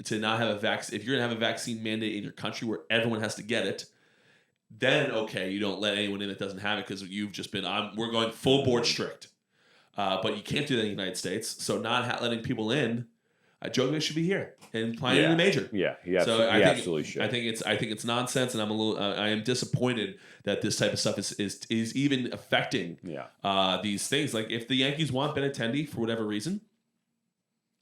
to not have a vaccine. If you're gonna have a vaccine mandate in your country where everyone has to get it, then okay, you don't let anyone in that doesn't have it because you've just been on. We're going full board strict. But you can't do that in the United States. So not letting people in, Joe should be here and playing in the major. Yeah, he absolutely should. I think it's nonsense, and I am disappointed that this type of stuff is even affecting these things. Like if the Yankees want Benintendi for whatever reason,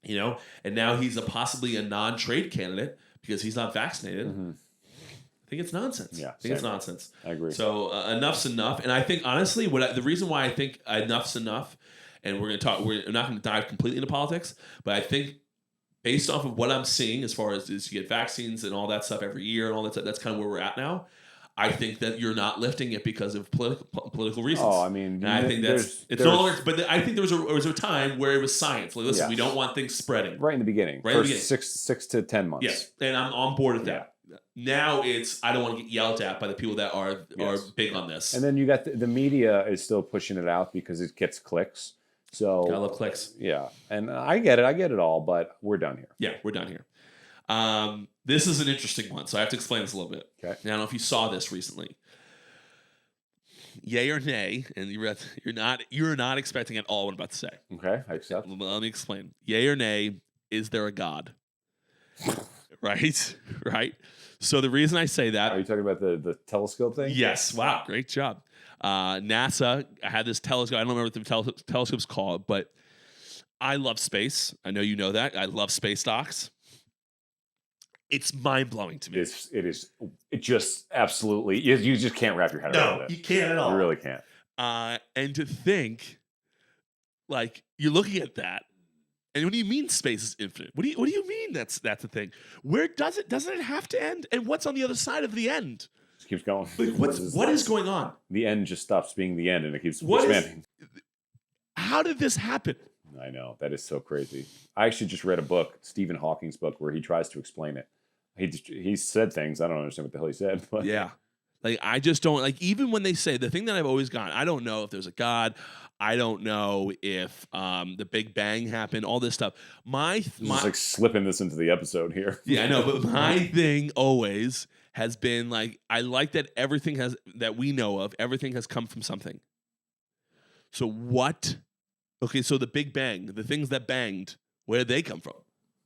and now he's possibly a non-trade candidate because he's not vaccinated. Mm-hmm. I think it's nonsense. Yeah, I think it's nonsense. I agree. So enough's enough, and I think honestly, the reason why I think enough's enough. And we're not going to dive completely into politics, but I think based off of what I'm seeing as far as you get vaccines and all that stuff every year and all that stuff, that's kind of where we're at now. I think that you're not lifting it because of political reasons. Oh, I mean, and I think it's no longer. But I think there was a time where it was science. Like, listen, we don't want things spreading. Right in the beginning, first 6 to 10 months. Yes, and I'm on board with that. Now I don't want to get yelled at by the people that are big on this. And then you got the media is still pushing it out because it gets clicks. So I love clicks. Yeah. And I get it all, but we're done here. Yeah, we're done here. This is an interesting one, so I have to explain this a little bit. Okay. Now, I don't know if you saw this recently. Yay or nay, and you're not expecting at all what I'm about to say. Okay, I accept. Let me explain. Yay or nay, is there a God? Right? Right? So the reason I say that... Are you talking about the telescope thing? Yes. Wow, great job. NASA had this telescope. I don't remember what the telescope's called, but I love space. I know you know that. I love space docs. It's mind-blowing to me. It just absolutely... You just can't wrap your head around it. No, you can't at all. You really can't. And to think, like, you're looking at that, and what do you mean space is infinite? What do you mean that's the thing? Where doesn't it have to end? And what's on the other side of the end? It keeps going. Like, what is going on? The end just stops being the end, and it keeps expanding. How did this happen? I know. That is so crazy. I actually just read a book, Stephen Hawking's book, where he tries to explain it. He said things. I don't understand what the hell he said. But. Yeah. Like, I just don't, like, even when they say, the thing that I've always gotten, I don't know if there's a God. I don't know if the Big Bang happened, all this stuff. It's like slipping this into the episode here. Yeah, I know. But my thing always has been, like, I like that that we know of, everything has come from something. So what? Okay, so the Big Bang, the things that banged, where did they come from?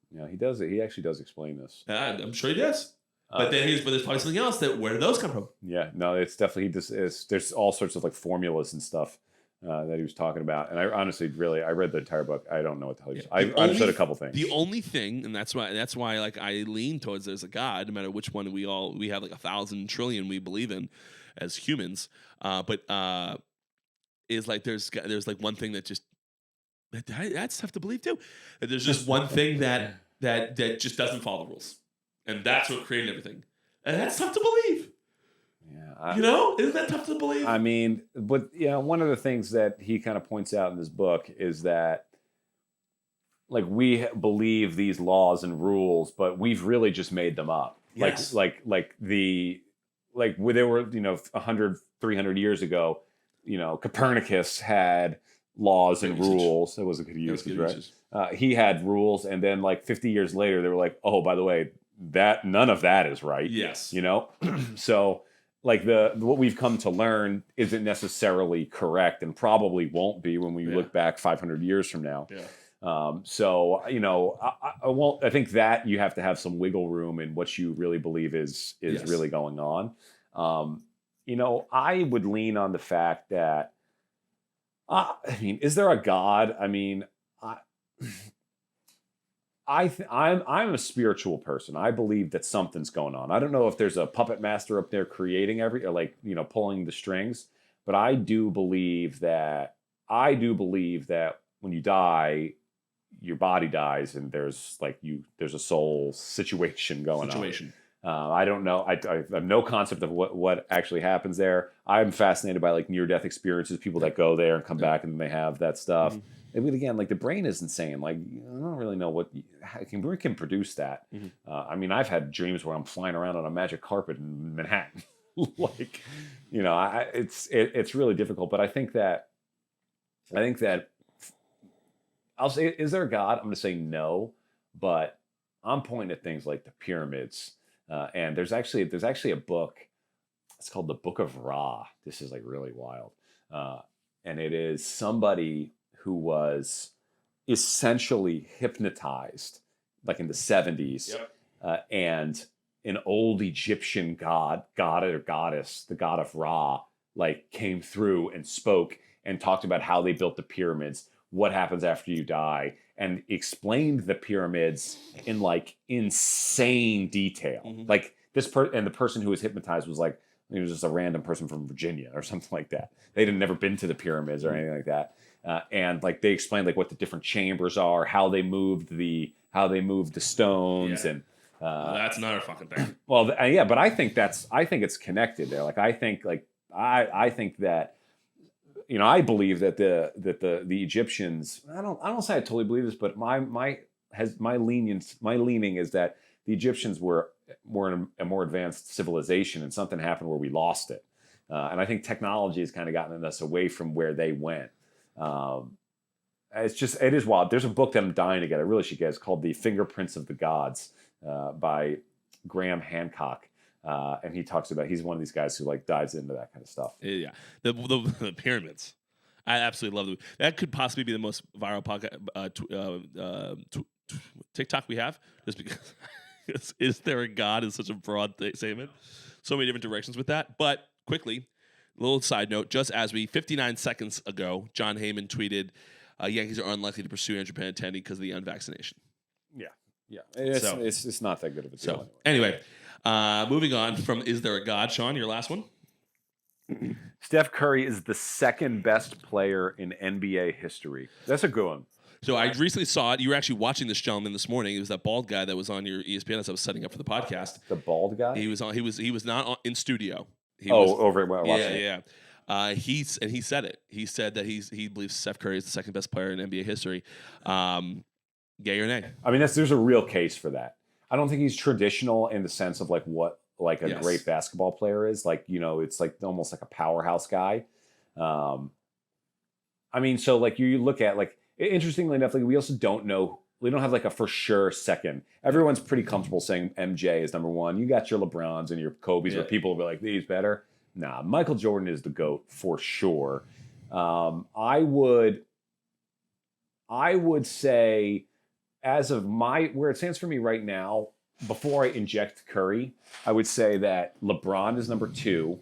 Yeah, he does it. He actually does explain this. I'm sure he does. But there's probably something else where did those come from? Yeah, no, it's definitely there's all sorts of like formulas and stuff that he was talking about. And I honestly, I read the entire book. I don't know what the hell he was. I understood a couple things. The only thing, and that's why like I lean towards there's a God, no matter which one we have like 1,000 trillion we believe in as humans. But is like there's like one thing that just that's tough to believe too. That there's just one thing that just doesn't follow the rules, and that's what created everything, and that's tough to believe. Yeah, isn't that tough to believe? I mean, but one of the things that he kind of points out in this book is that, like, we believe these laws and rules, but we've really just made them up. Yes. Like where they were, 100, 300 years ago, Copernicus had laws and rules. That was a good usage, right? He had rules, and then like 50 years later, they were like, oh, by the way, that none of that is right. Yes. So like what we've come to learn isn't necessarily correct, and probably won't be when we look back 500 years from now. Yeah. So I won't. I think that you have to have some wiggle room in what you really believe is really going on. I would lean on the fact that, is there a God? I mean, I'm a spiritual person. I believe that something's going on. I don't know if there's a puppet master up there creating pulling the strings, but I do believe that when you die, your body dies, and there's a soul situation going on. I don't know. I have no concept of what actually happens there. I'm fascinated by like near-death experiences, people that go there and come back and they have that stuff. Mm-hmm. And again, like the brain is insane. Like I don't really know we can produce that. Mm-hmm. I mean, I've had dreams where I'm flying around on a magic carpet in Manhattan. It's really difficult. But I think that I'll say, is there a God? I'm going to say no, but I'm pointing at things like the pyramids. And there's actually a book. It's called the Book of Ra. This is like really wild, and it is somebody who was essentially hypnotized, like in the 70s, and an old Egyptian god or goddess, the god of Ra, like came through and spoke and talked about how they built the pyramids, what happens after you die, and explained the pyramids in like insane detail. Mm-hmm. Like and the person who was hypnotized was like, he was just a random person from Virginia or something like that. They'd never been to the pyramids or anything like that. And like they explained like what the different chambers are, how they moved the stones, and that's another fucking thing. Well, but I think it's connected there. Like I think that. I believe that the Egyptians. I don't say I totally believe this, but my leaning is that the Egyptians were a more advanced civilization, and something happened where we lost it. And I think technology has kind of gotten us away from where they went. It is wild. There's a book that I'm dying to get. I really should get. It's called The Fingerprints of the Gods by Graham Hancock. And he talks about, he's one of these guys who like dives into that kind of stuff. Yeah, the pyramids. I absolutely love them. That could possibly be the most viral TikTok we have, just because is there a God is such a broad statement. So many different directions with that. But quickly, a little side note: just as 59 seconds ago, John Heyman tweeted, "Yankees are unlikely to pursue Andrew Benintendi because of the unvaccination." Yeah. It's not that good of a deal. So anyway. Moving on from Is There a God? Sean, your last one? Steph Curry is the second best player in NBA history. That's a good one. So I recently saw it. You were actually watching this gentleman this morning. It was that bald guy that was on your ESPN as I was setting up for the podcast. The bald guy? He was on. He was not in studio. Over at Washington. Yeah. He said it. He said that he believes Steph Curry is the second best player in NBA history. Yay or nay? I mean, there's a real case for that. I don't think he's traditional in the sense of like what a great basketball player is. Like, it's like almost like a powerhouse guy. I mean, so like you look at like, interestingly enough, like we also don't know, we don't have like a for sure second. Everyone's pretty comfortable saying MJ is number one. You got your LeBrons and your Kobe's where people will be like, he's better. Nah, Michael Jordan is the GOAT for sure. I would say, as of where it stands for me right now, before I inject Curry, I would say that LeBron is number 2,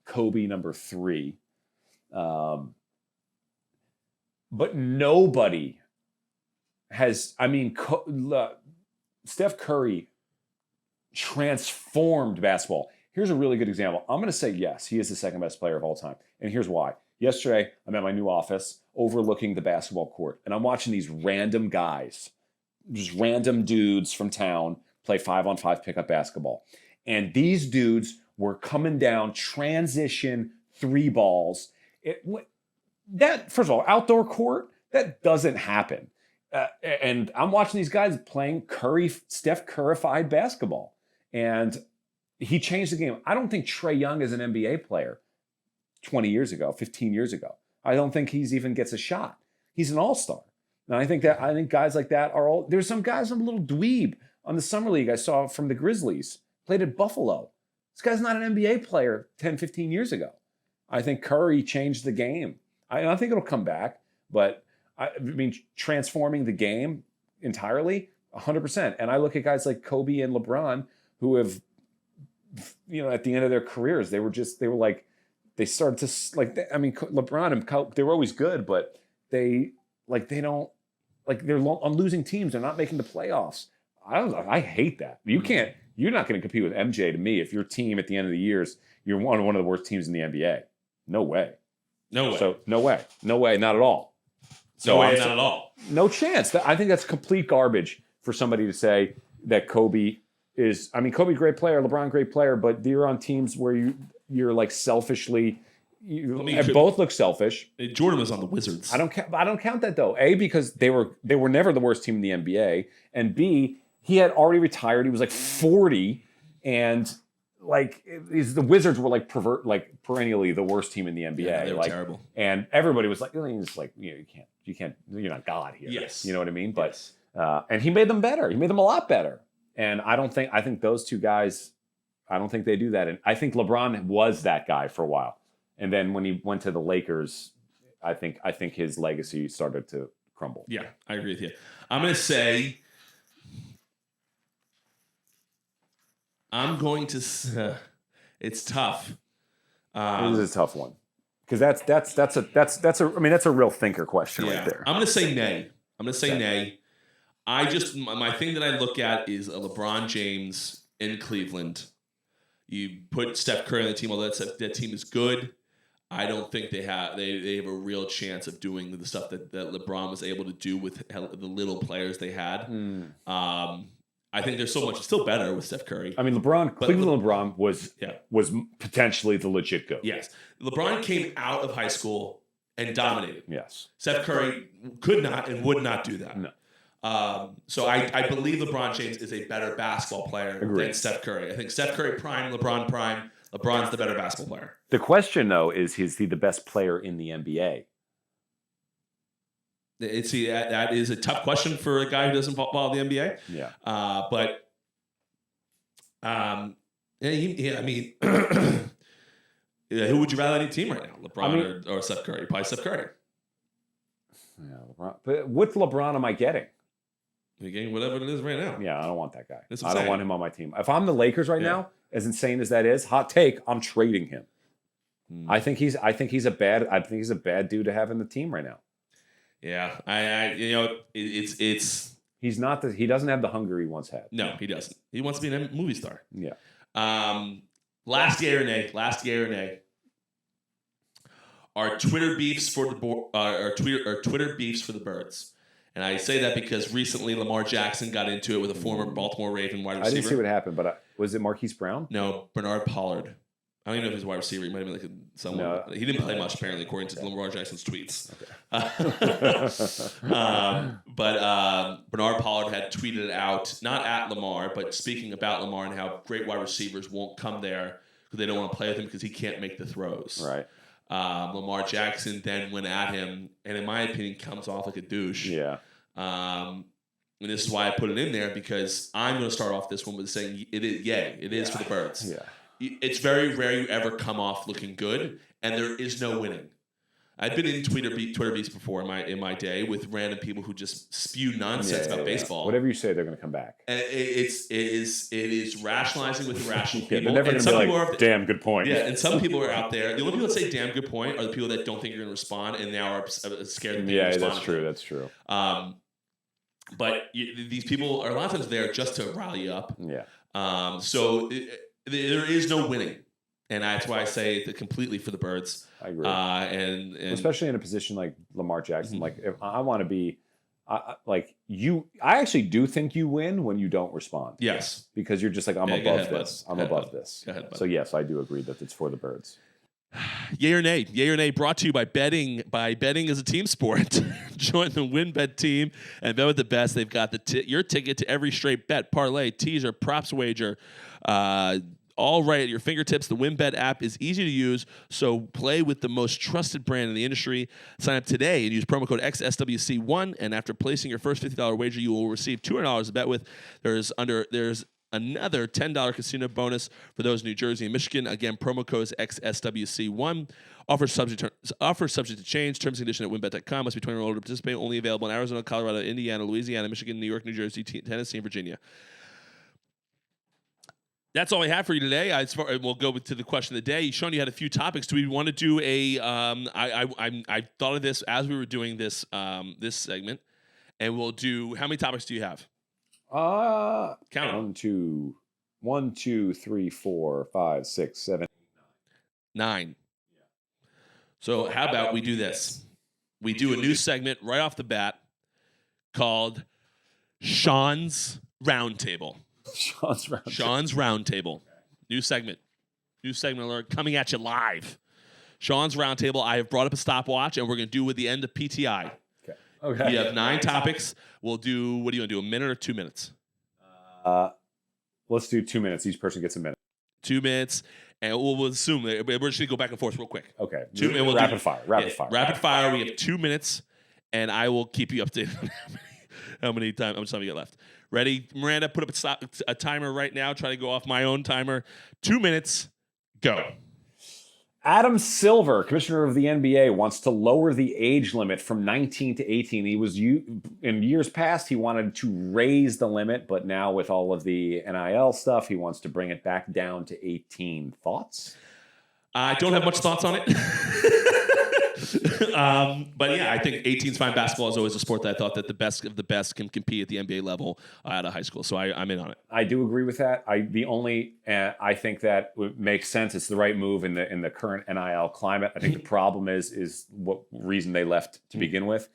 Kobe number 3, But nobody has. I mean, Steph Curry transformed basketball. Here's a really good example. I'm going to say yes, he is the second best player of all time. And here's why. Yesterday, I'm at my new office overlooking the basketball court, and I'm watching these random guys, just random dudes from town play 5-on-5 pickup basketball. And these dudes were coming down transition 3 balls. That, first of all, outdoor court, that doesn't happen. And I'm watching these guys playing Steph Curry-fied basketball. And he changed the game. I don't think Trae Young is an NBA player 20 years ago, 15 years ago. I don't think he's even gets a shot. He's an all-star. And I think guys like that are all. There's some guys, I'm a little dweeb on the summer league I saw from the Grizzlies, played at Buffalo. This guy's not an NBA player 10, 15 years ago. I think Curry changed the game. I think it'll come back, but I mean, transforming the game entirely, 100%. And I look at guys like Kobe and LeBron who have, at the end of their careers, they started to LeBron and Kobe, they were always good, but they're on losing teams. They're not making the playoffs. I hate that. You're not going to compete with MJ to me if your team at the end of the years, you're one of the worst teams in the NBA. No way. So no way, not at all. So not at all. No chance. I think that's complete garbage for somebody to say that Kobe is. I mean, Kobe, great player, LeBron, great player, but you're on teams where you're like selfishly. Both look selfish. Jordan was on the Wizards. I don't count that though. A, because they were never the worst team in the NBA, and B, he had already retired. He was like 40, and the Wizards were perennially the worst team in the NBA. Yeah, they were terrible. And everybody was like, you can't, you're not God here. Yes. You know what I mean? But and he made them better. He made them a lot better. And I think those two guys, I don't think they do that. And I think LeBron was that guy for a while. And then when he went to the Lakers, I think his legacy started to crumble. Yeah, I agree with you. I'm going to say, it's tough. This is a tough one because that's a real thinker question right there. I'm going to say nay. Nay. My thing that I look at is a LeBron James in Cleveland. You put Steph Curry on the team, although that team is good. I don't think they have a real chance of doing the stuff that LeBron was able to do with the little players they had. I think there's so much still better with Steph Curry. I mean, Cleveland LeBron was potentially the legit GOAT. Yes. LeBron came out of high school and dominated. Yes. Steph Curry could not and would not do that. No. So I believe LeBron James is a better basketball player than Steph Curry. I think Steph Curry prime, LeBron prime. LeBron's the better basketball player. The question, though, is he the best player in the NBA? That is a tough question for a guy who doesn't follow the NBA. Yeah. I mean, who would you rather on your team right now, LeBron or Steph Curry? Probably Steph Curry. Yeah, LeBron. But what LeBron am I getting? You're getting whatever it is right now. Yeah, I don't want that guy. I don't want him on my team. If I'm the Lakers right now, as insane as that is, hot take, I'm trading him. I think he's a bad dude to have in the team right now. Yeah, it's he's not he doesn't have the hunger he once had. No, he doesn't. He wants to be a movie star. Yeah. Last year or nay. Our Twitter beefs for the Twitter beefs for the birds. And I say that because recently Lamar Jackson got into it with a former Baltimore Raven wide receiver. I didn't see what happened, but was it Marquise Brown? No, Bernard Pollard. I don't even know if he's a wide receiver. He might have been someone. No. He didn't play much, apparently, according to Lamar Jackson's tweets. Okay. But Bernard Pollard had tweeted out, not at Lamar, but speaking about Lamar and how great wide receivers won't come there because they don't want to play with him because he can't make the throws. Right. Lamar Jackson then went at him, and in my opinion, comes off like a douche. Yeah. And this is why I put it in there because I'm going to start off this one with saying it is for the birds. Yeah. It's very rare you ever come off looking good, and there is no winning. I've been in Twitter beats before in my day with random people who just spew nonsense about baseball. Whatever you say, they're going to come back. And it is rationalizing with irrational people. They're never going to be like, damn, good point. Yeah, and some people are out there. The only people that say damn good point are the people that don't think you're going to respond and now are scared that you're going to respond. That's true. But these people are a lot of times there just to rally you up. Yeah. So there is no winning. And that's why I say it's completely for the birds. I agree. And especially in a position like Lamar Jackson, like if I want to be, like you, I actually do think you win when you don't respond. Yes, because you're just like I'm above this. I'm above this. Go ahead, bud. So yes, I do agree that it's for the birds. Yay or nay? Yay or nay? Brought to you by betting. By betting is a team sport. Join the WinBet team and bet with the best. They've got your ticket to every straight bet, parlay, teaser, props wager. All right at your fingertips. The WinBet app is easy to use, so play with the most trusted brand in the industry. Sign up today and use promo code XSWC1, and after placing your first $50 wager, you will receive $200 to bet with. There's another $10 casino bonus for those in New Jersey and Michigan. Again, promo code is XSWC1. Offer subject to change. Terms and conditions at winbet.com. Must be 21 or older to participate. Only available in Arizona, Colorado, Indiana, Louisiana, Michigan, New York, New Jersey, Tennessee, and Virginia. That's all I have for you today. We'll go to the question of the day. Sean, you had a few topics. Do we want to do a? I thought of this as we were doing this segment, and we'll do. How many topics do you have? Count them. 1, 2, 3, 4, 5, 6, 7, 9. So how about we do this? We do a new segment right off the bat called Sean's Roundtable. Sean's Roundtable. New segment alert coming at you live. Sean's Roundtable. I have brought up a stopwatch, and we're going to do with the end of PTI. Okay. We have 9 topics. We'll do. What do you want to do? A minute or 2 minutes? Let's do 2 minutes. Each person gets a minute. 2 minutes, and we'll assume that we're just going to go back and forth real quick. Okay. Rapid fire. Rapid fire. We have 2 minutes, and I will keep you updated on how much time we got left. Ready, Miranda? Put up a timer right now. Try to go off my own timer. 2 minutes. Go. Adam Silver, commissioner of the NBA, wants to lower the age limit from 19 to 18. In years past, he wanted to raise the limit, but now with all of the NIL stuff, he wants to bring it back down to 18. Thoughts? I don't have much thoughts on it. But yeah, I think 18's fine. Basketball is always a sport that I thought that the best of the best can compete at the NBA level out of high school. So I'm in on it. I do agree with that. I think that makes sense. It's the right move in the current NIL climate. I think the problem is what reason they left to begin with,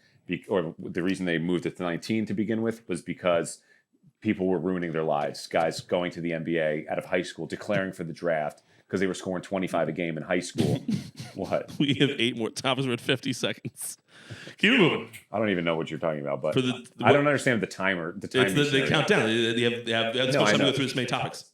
or the reason they moved it to 19 to begin with was because people were ruining their lives. Guys going to the NBA out of high school, declaring for the draft, because they were scoring 25 a game in high school. What? We have 8 more topics. We're at 50 seconds. Keep it moving. I don't even know what you're talking about, but I don't understand the timer. The time. They count down. They have this much time to go through this many topics.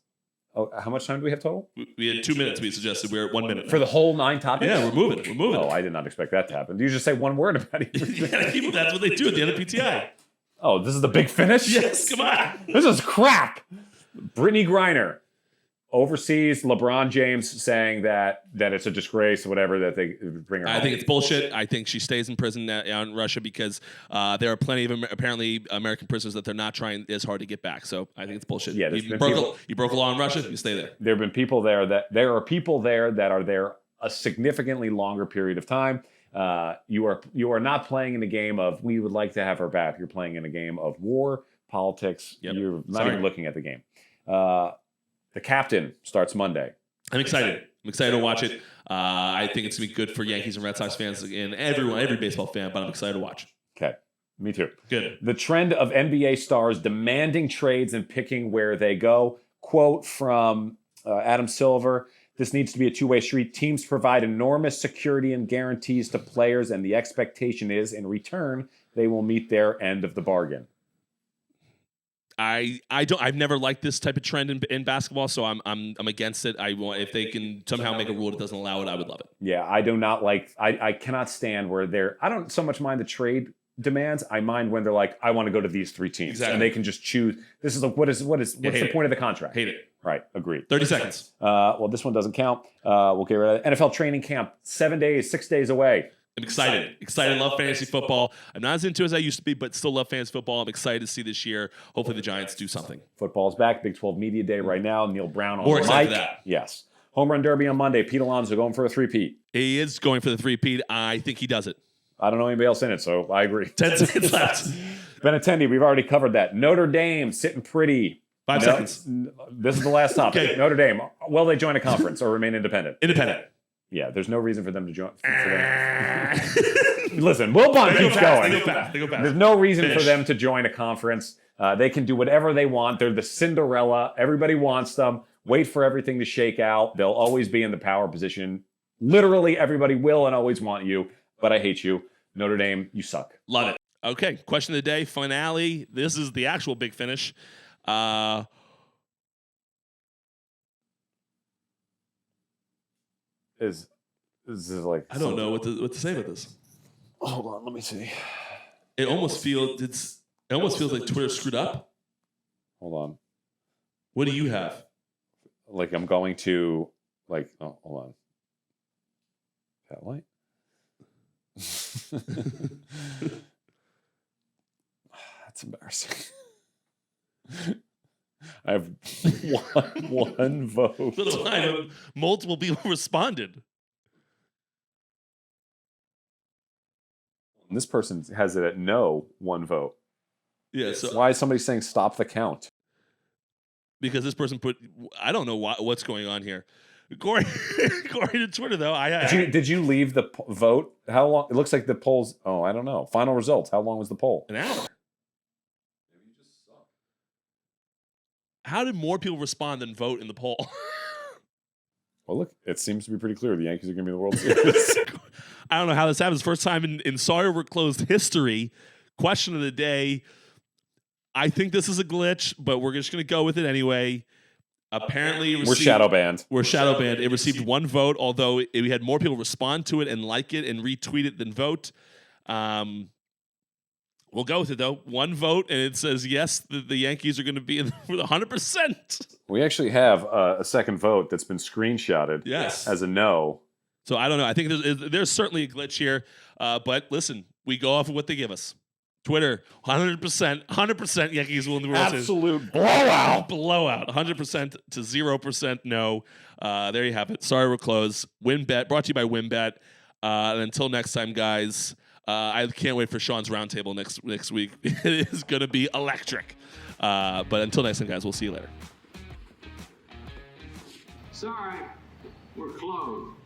Oh, how much time do we have total? We had 2 minutes. We suggested we're at 1 minute. For the whole 9 topics? Yeah, we're moving. Oh, I did not expect that to happen. Do you just say one word about it? That's what they do at the end of PTI. Oh, this is the big finish? Yes, come on. This is crap. Brittany Griner oversees LeBron James saying that it's a disgrace or whatever that they bring her home. I think it's bullshit. I think she stays in prison in Russia because there are plenty of apparently American prisoners that they're not trying as hard to get back. So I think it's bullshit. Yeah, you broke a law in Russia, you stay there. There are people there that are there a significantly longer period of time. You are not playing in a game of we would like to have her back. You're playing in a game of war, politics. Yep. You're not even looking at the game. The captain starts Monday. I'm excited. I'm excited to watch it. I think it's going to be good for Yankees and Red Sox fans and every baseball fan, but I'm excited to watch. Okay. Me too. Good. The trend of NBA stars demanding trades and picking where they go. Quote from Adam Silver, "This needs to be a two-way street. Teams provide enormous security and guarantees to players, and the expectation is, in return, they will meet their end of the bargain." I've never liked this type of trend in basketball, so I'm against it. If they can somehow make a rule that doesn't allow it, I would love it. Yeah, I do not like. I cannot stand where I don't so much mind the trade demands. I mind when they're like, I want to go to these 3 teams, and they can just choose. This is like, what's the point of the contract? Hate it. Right, agreed. 30 seconds. Well, this one doesn't count. We'll get rid of it. NFL training camp, 7 days, 6 days away. I'm excited. Excited. Love fantasy football. I'm not as into it as I used to be, but still love fantasy football. I'm excited to see this year. Hopefully the Giants do something. Football's back. Big 12 Media Day right now. Neil Brown on More the excited mic. for that. Yes. Home Run Derby on Monday. Pete Alonso going for a three-peat. He is going for the three-peat. I think he does it. I don't know anybody else in it, so I agree. 10 seconds left. Benintendi, we've already covered that. Notre Dame sitting pretty. 5 seconds. This is the last topic. Okay. Notre Dame, will they join a conference or remain independent? Independent. Yeah, there's no reason for them to join. Listen, Wilbon keeps going. They go fast. There's no reason for them to join a conference. They can do whatever they want. They're the Cinderella. Everybody wants them. Wait for everything to shake out. They'll always be in the power position. Literally, everybody will and always want you, but I hate you. Notre Dame, you suck. Love it. Okay, question of the day, finale. This is the actual big finish. Is like I don't know what to say about this. Hold on, let me see. It almost feels like Twitter screwed up. Hold on. What do you have? Like I'm going to hold on. That light? That's embarrassing. I have one vote. Little line of multiple people responded. And this person has it at no, one vote. Yeah. So why is somebody saying stop the count? Because this person I don't know what's going on here. According to Twitter, though, did you leave the vote? How long? It looks like the polls. Oh, I don't know. Final results. How long was the poll? An hour. Maybe you just suck. How did more people respond than vote in the poll? Well, look, it seems to be pretty clear. The Yankees are going to be in the World Series. I don't know how this happens. First time in Sawyer We're Closed history. Question of the day. I think this is a glitch, but we're just going to go with it anyway. Apparently, we're shadow banned. We're shadow banned. It received one vote, although we had more people respond to it and like it and retweet it than vote. We'll go with it, though. One vote, and it says, yes, the Yankees are going to be in with 100%. We actually have a second vote that's been screenshotted as a no. So I don't know. I think there's certainly a glitch here. But listen, we go off of what they give us. Twitter, 100% Yankees will win the World Series. Absolute blowout. 100% to 0% no. There you have it. Sorry, we're closed. WinBet, brought to you by WinBet. And until next time, guys, I can't wait for Sean's Roundtable next week. It is going to be electric. But until next time, guys, we'll see you later. Sorry, we're closed.